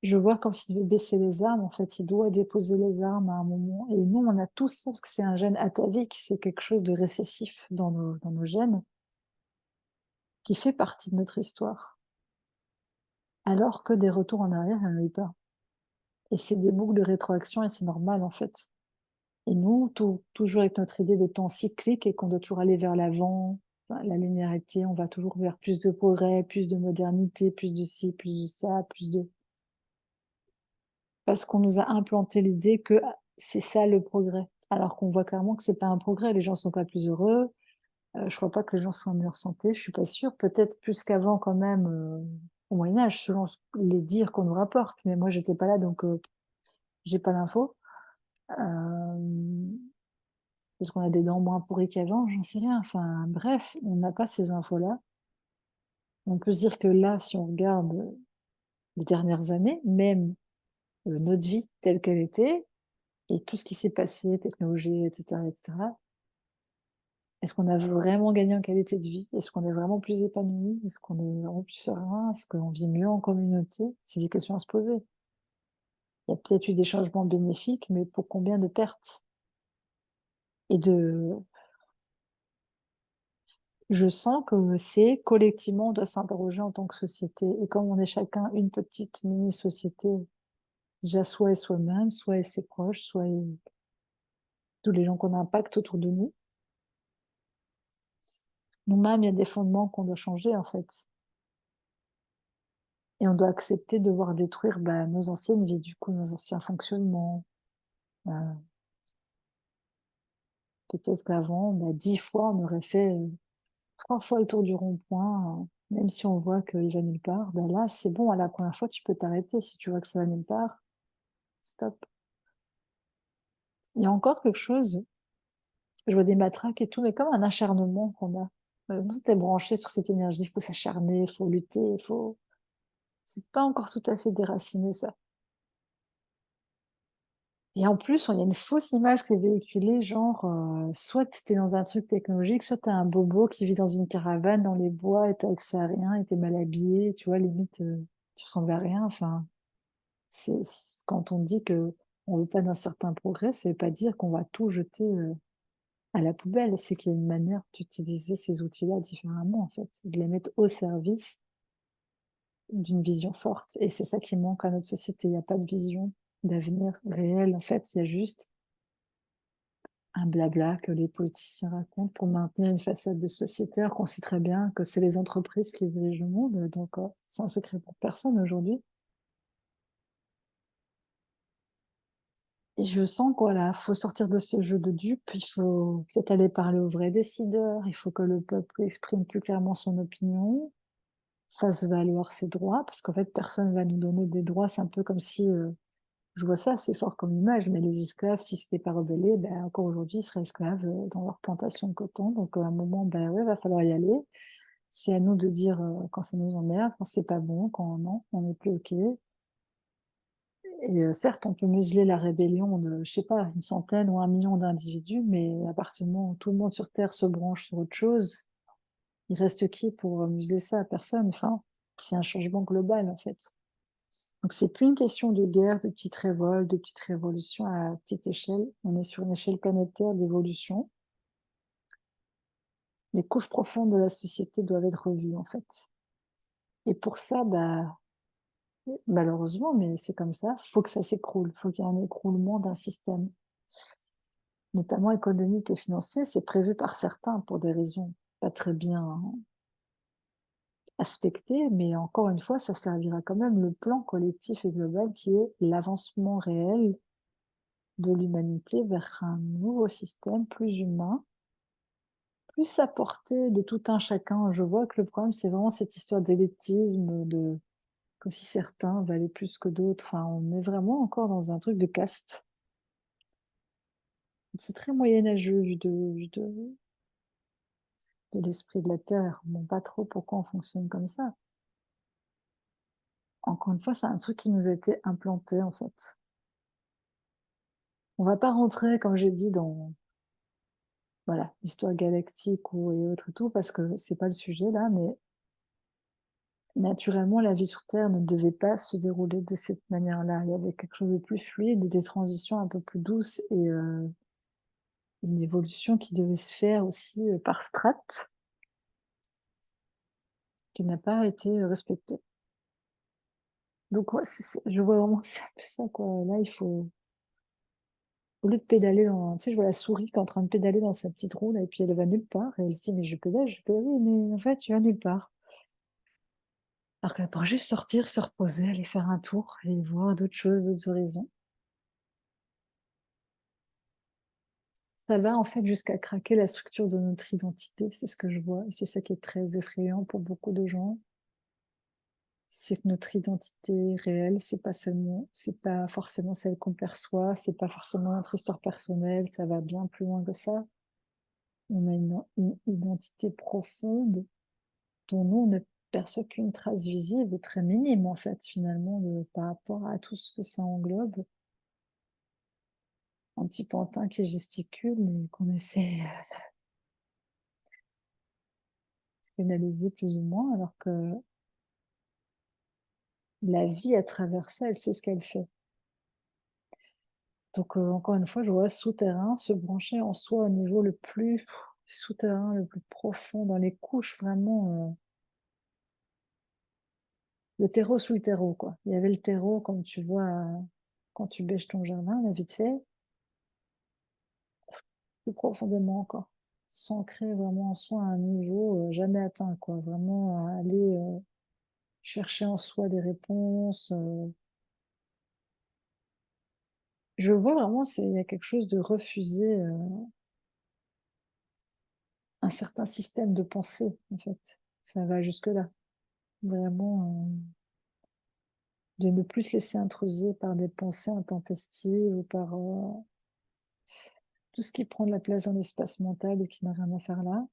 je vois comme s'il devait baisser les armes. En fait, il doit déposer les armes à un moment. Et nous, on a tous ça parce que c'est un gène atavique, c'est quelque chose de récessif dans nos gènes qui fait partie de notre histoire. Alors que des retours en arrière, il n'y en a eu pas. Et c'est des boucles de rétroaction et c'est normal en fait. Et nous, toujours avec notre idée de temps cyclique et qu'on doit toujours aller vers l'avant, enfin, la linéarité, on va toujours vers plus de progrès, plus de modernité, plus de ci, plus de ça, plus de... Parce qu'on nous a implanté l'idée que c'est ça le progrès. Alors qu'on voit clairement que c'est pas un progrès, les gens sont pas plus heureux, je crois pas que les gens soient en meilleure santé, je suis pas sûre, peut-être plus qu'avant quand même, au Moyen-Âge, selon les dires qu'on nous rapporte, mais moi j'étais pas là donc j'ai pas l'info. Est-ce qu'on a des dents moins pourries qu'avant? J'en sais rien. Enfin, bref, on n'a pas ces infos-là. On peut se dire que là, si on regarde les dernières années, même notre vie telle qu'elle était, et tout ce qui s'est passé, technologie, etc., etc., est-ce qu'on a vraiment gagné en qualité de vie? Est-ce qu'on est vraiment plus épanoui? Est-ce qu'on est vraiment plus serein? Est-ce qu'on vit mieux en communauté? C'est des questions à se poser. Il y a peut-être eu des changements bénéfiques, mais pour combien de pertes? Et de, je sens que c'est collectivement, on doit s'interroger en tant que société. Et comme on est chacun une petite mini-société, déjà soit et soi-même, soit et ses proches, soit et tous les gens qu'on impacte autour de nous, nous-mêmes, il y a des fondements qu'on doit changer en fait. Et on doit accepter de voir détruire nos anciennes vies, du coup, nos anciens fonctionnements. Euh, Peut-être qu'avant, 10 fois, on aurait fait 3 fois le tour du rond-point, même si on voit qu'il va nulle part. Là, c'est bon, à la première fois, tu peux t'arrêter. Si tu vois que ça va nulle part, stop. Il y a encore quelque chose, je vois des matraques et tout, mais comme un acharnement qu'on a. Nous, t'es branché sur cette énergie, il faut s'acharner, il faut lutter, il faut... C'est pas encore tout à fait déraciné, ça. Et en plus, il y a une fausse image qui est véhiculée, genre, soit tu es dans un truc technologique, soit tu as un bobo qui vit dans une caravane dans les bois et t'as accès à rien et t'es mal habillé, tu vois, limite, tu ressembles à rien. Enfin, quand on dit que on veut pas d'un certain progrès, ça veut pas dire qu'on va tout jeter à la poubelle. C'est qu'il y a une manière d'utiliser ces outils-là différemment, en fait, de les mettre au service d'une vision forte. Et c'est ça qui manque à notre société. Il n'y a pas de vision d'avenir réel. En fait, il y a juste un blabla que les politiciens racontent pour maintenir une façade de société, alors qu'on sait très bien que c'est les entreprises qui dirigent le monde, donc c'est un secret pour personne aujourd'hui. Et je sens qu'il voilà, faut sortir de ce jeu de dupes, il faut peut-être aller parler aux vrais décideurs, il faut que le peuple exprime plus clairement son opinion, fasse valoir ses droits, parce qu'en fait, personne ne va nous donner des droits, c'est un peu comme si, je vois ça, c'est fort comme image, mais les esclaves, si c'était pas rebellé, encore aujourd'hui, ils seraient esclaves dans leur plantation de coton. Donc, à un moment, ouais, va falloir y aller. C'est à nous de dire quand ça nous emmerde, quand c'est pas bon, quand non, on n'est plus OK. Et certes, on peut museler la rébellion de, je sais pas, une centaine ou 1 million d'individus, mais à partir du moment où tout le monde sur Terre se branche sur autre chose, il reste qui pour museler ça? Personne. Enfin, c'est un changement global, en fait. Donc, c'est plus une question de guerre, de petites révoltes, de petites révolutions à petite échelle. On est sur une échelle planétaire d'évolution. Les couches profondes de la société doivent être revues, en fait. Et pour ça, malheureusement, mais c'est comme ça, faut que ça s'écroule. Faut qu'il y ait un écroulement d'un système, notamment économique et financier. C'est prévu par certains pour des raisons pas très bien aspectées, mais encore une fois, ça servira quand même le plan collectif et global qui est l'avancement réel de l'humanité vers un nouveau système plus humain, plus à portée de tout un chacun. Je vois que le problème, c'est vraiment cette histoire d'élitisme, de comme si certains valaient plus que d'autres. Enfin, on est vraiment encore dans un truc de caste. C'est très moyenâgeux de l'esprit de la Terre. Bon, pas trop pourquoi on fonctionne comme ça. Encore une fois, c'est un truc qui nous a été implanté, en fait. On va pas rentrer, comme j'ai dit, dans voilà, l'histoire galactique ou et autres et tout, parce que c'est pas le sujet là, mais naturellement, la vie sur Terre ne devait pas se dérouler de cette manière-là. Il y avait quelque chose de plus fluide, des transitions un peu plus douces et une évolution qui devait se faire aussi, par strates, qui n'a pas été, respectée. Donc ouais, je vois vraiment que c'est un peu ça, quoi. Là, il faut au lieu de pédaler dans tu sais, je vois la souris qui est en train de pédaler dans sa petite roue là et puis elle va nulle part et elle se dit: «Mais je pédale, oui, mais en fait, tu vas nulle part». Alors qu'elle pourrait juste sortir, se reposer, aller faire un tour et voir d'autres choses, d'autres horizons. Ça va en fait jusqu'à craquer la structure de notre identité, c'est ce que je vois et c'est ça qui est très effrayant pour beaucoup de gens. C'est que notre identité réelle, c'est pas forcément celle qu'on perçoit, c'est pas forcément notre histoire personnelle, ça va bien plus loin que ça. On a une identité profonde dont nous, on ne perçoit qu'une trace visible, très minime en fait, finalement, par rapport à tout ce que ça englobe. Un petit pantin qui gesticule et qu'on essaie de pénaliser plus ou moins, alors que la vie à travers ça, elle sait ce qu'elle fait. Donc, encore une fois, je vois souterrain, se brancher en soi au niveau le plus souterrain, le plus profond, dans les couches vraiment, le terreau sous le terreau, quoi. Il y avait le terreau comme tu vois, quand tu bêches ton jardin, là, vite fait, plus profondément encore. S'ancrer vraiment en soi à un niveau, jamais atteint, quoi. Vraiment, aller, chercher en soi des réponses, je vois vraiment, il y a quelque chose de refuser, un certain système de pensée, en fait. Ça va jusque-là. Vraiment, de ne plus se laisser intruser par des pensées intempestives ou par, tout ce qui prend de la place dans l'espace mental et qui n'a rien à faire là.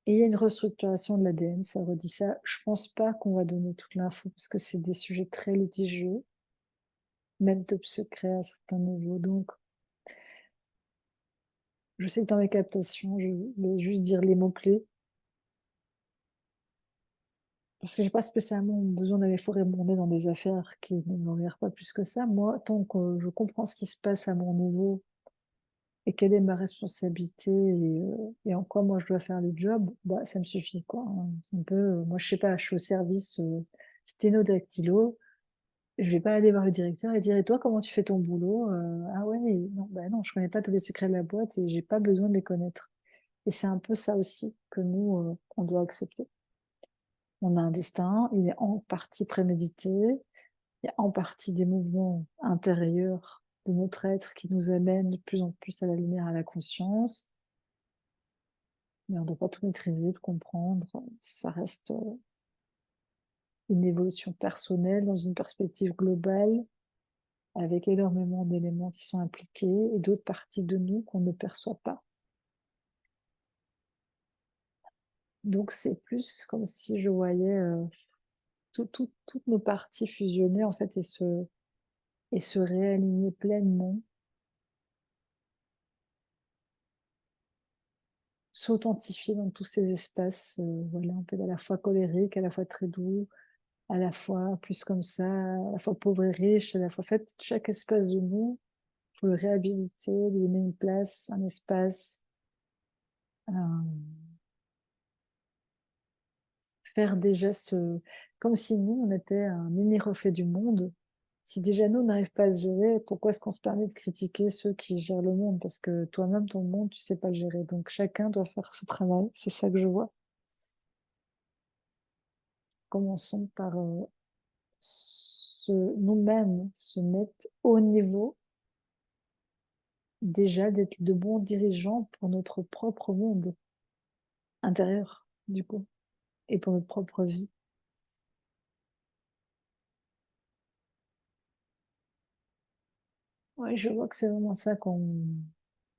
Et il y a une restructuration de l'ADN, ça redit ça. Je pense pas qu'on va donner toute l'info parce que c'est des sujets très litigieux, même top secret à certains niveaux. Donc, je sais que dans les captations, je vais juste dire les mots-clés parce que j'ai pas spécialement besoin d'aller fourrer mon nez dans des affaires qui ne me regardent pas plus que ça. Moi, tant que je comprends ce qui se passe à mon niveau et quelle est ma responsabilité et en quoi moi je dois faire le job, bah, ça me suffit, quoi, hein. C'est un peu, moi je sais pas, je suis au service, sténo dactylo, je vais pas aller voir le directeur et dire: «Et toi comment tu fais ton boulot?» «Ah ouais, non, bah, non, je connais pas tous les secrets de la boîte et j'ai pas besoin de les connaître» et c'est un peu ça aussi que nous, on doit accepter. On a un destin, il est en partie prémédité, il y a en partie des mouvements intérieurs de notre être qui nous amènent de plus en plus à la lumière, à la conscience. Mais on ne doit pas tout maîtriser, tout comprendre. Ça reste, une évolution personnelle dans une perspective globale, avec énormément d'éléments qui sont impliqués et d'autres parties de nous qu'on ne perçoit pas. Donc c'est plus comme si je voyais, toutes nos parties fusionner en fait et se réaligner pleinement, s'authentifier dans tous ces espaces, voilà, on peut être à la fois colérique, à la fois très doux, à la fois plus comme ça, à la fois pauvre et riche, à la fois en fait, chaque espace de nous, faut le réhabiliter, lui donner une place, un espace, faire déjà comme si nous, on était un mini reflet du monde. Si déjà nous, on n'arrive pas à se gérer, pourquoi est-ce qu'on se permet de critiquer ceux qui gèrent le monde? Parce que toi-même, ton monde, tu sais pas le gérer. Donc chacun doit faire ce travail. C'est ça que je vois. Commençons par nous-mêmes se mettre au niveau déjà d'être de bons dirigeants pour notre propre monde intérieur, du coup, et pour notre propre vie. Ouais, je vois que c'est vraiment ça qu'on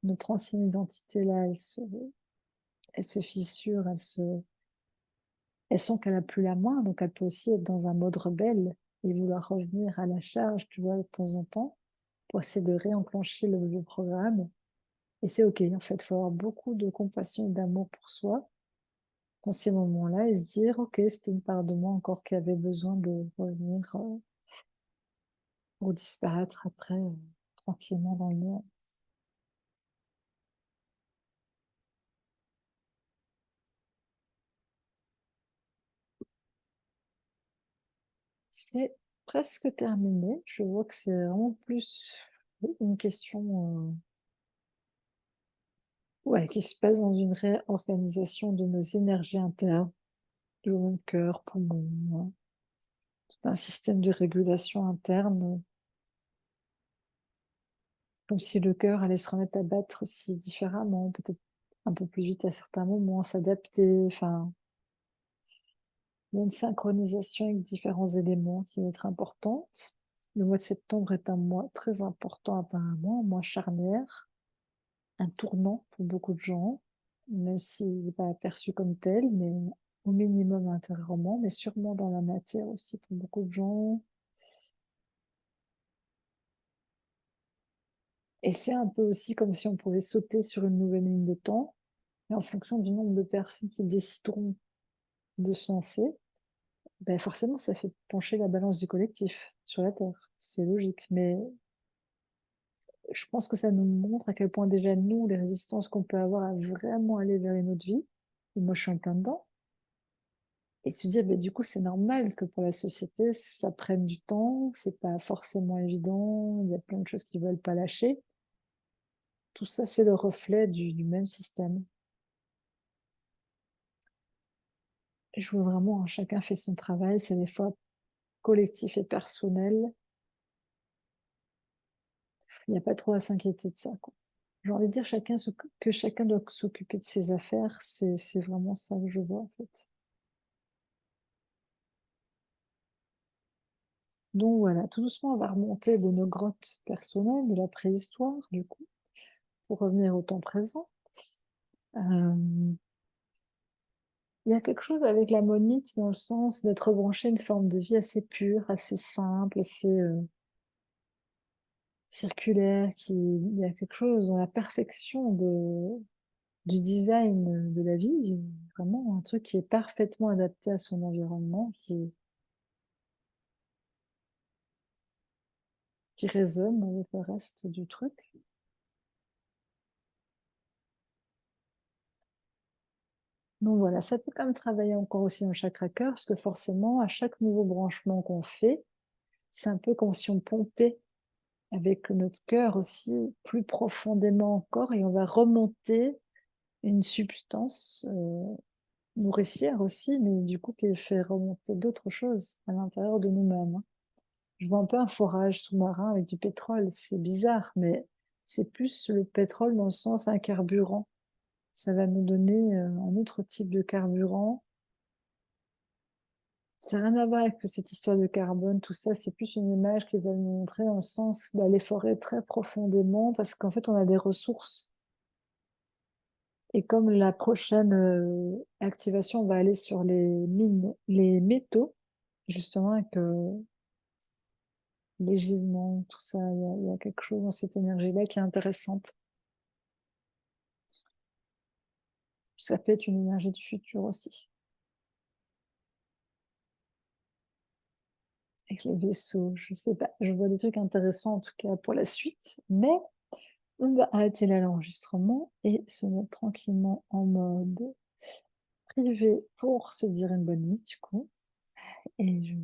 notre ancienne identité là, elle se fissure, elle sent qu'elle a plus la main, donc elle peut aussi être dans un mode rebelle et vouloir revenir à la charge, tu vois, de temps en temps, pour essayer de réenclencher le vieux programme. Et c'est OK, en fait, il faut avoir beaucoup de compassion et d'amour pour soi dans ces moments-là et se dire: «OK, c'était une part de moi encore qui avait besoin de revenir, pour disparaître après, tranquillement dans le néant». C'est presque terminé. Je vois que c'est vraiment plus une question, ouais, qui se passe dans une réorganisation de nos énergies internes, de mon cœur, poumons, tout un système de régulation interne, comme si le cœur allait se remettre à battre aussi différemment, peut-être un peu plus vite à certains moments, s'adapter, enfin, il y a une synchronisation avec différents éléments qui va être importante. Le mois de septembre est un mois très important apparemment, un mois charnière, un tournant pour beaucoup de gens, même s'il n'est pas perçu comme tel, mais au minimum intérieurement, mais sûrement dans la matière aussi pour beaucoup de gens. Et c'est un peu aussi comme si on pouvait sauter sur une nouvelle ligne de temps, et en fonction du nombre de personnes qui décideront de se lancer, ben forcément, ça fait pencher la balance du collectif sur la Terre. C'est logique, mais je pense que ça nous montre à quel point déjà nous, les résistances qu'on peut avoir à vraiment aller vers une autre vie, et moi je suis en plein dedans, et se dire, ben du coup, c'est normal que pour la société, ça prenne du temps, c'est pas forcément évident, il y a plein de choses qui veulent pas lâcher. Tout ça, c'est le reflet du même système. Je vois vraiment, hein, chacun fait son travail, c'est des fois collectif et personnel. Il n'y a pas trop à s'inquiéter de ça, quoi. J'ai envie de dire que chacun doit s'occuper de ses affaires, c'est vraiment ça que je vois, en fait. Donc voilà, tout doucement, on va remonter de nos grottes personnelles, de la préhistoire, du coup, pour revenir au temps présent. Il y a quelque chose avec la monite dans le sens d'être branché à une forme de vie assez pure, assez simple, assez, circulaire, il y a quelque chose dans la perfection du design de la vie, vraiment un truc qui est parfaitement adapté à son environnement, qui résonne avec le reste du truc. Donc voilà, ça peut quand même travailler encore aussi dans le chakra cœur, parce que forcément, à chaque nouveau branchement qu'on fait, c'est un peu comme si on pompait avec notre cœur aussi plus profondément encore, et on va remonter une substance nourricière aussi, mais du coup qui fait remonter d'autres choses à l'intérieur de nous-mêmes, hein. Je vois un peu un forage sous-marin avec du pétrole. C'est bizarre, mais c'est plus le pétrole dans le sens un carburant. Ça va nous donner un autre type de carburant. Ça n'a rien à voir avec cette histoire de carbone, tout ça. C'est plus une image qui va nous montrer un sens d'aller forer très profondément parce qu'en fait, on a des ressources. Et comme la prochaine activation va aller sur les mines, les métaux, justement, avec les gisements, tout ça, il y a quelque chose dans cette énergie-là qui est intéressante. Ça peut être une énergie du futur aussi, avec les vaisseaux, je sais pas. Je vois des trucs intéressants en tout cas pour la suite, mais on va arrêter là l'enregistrement et se mettre tranquillement en mode privé pour se dire une bonne nuit du coup. Et je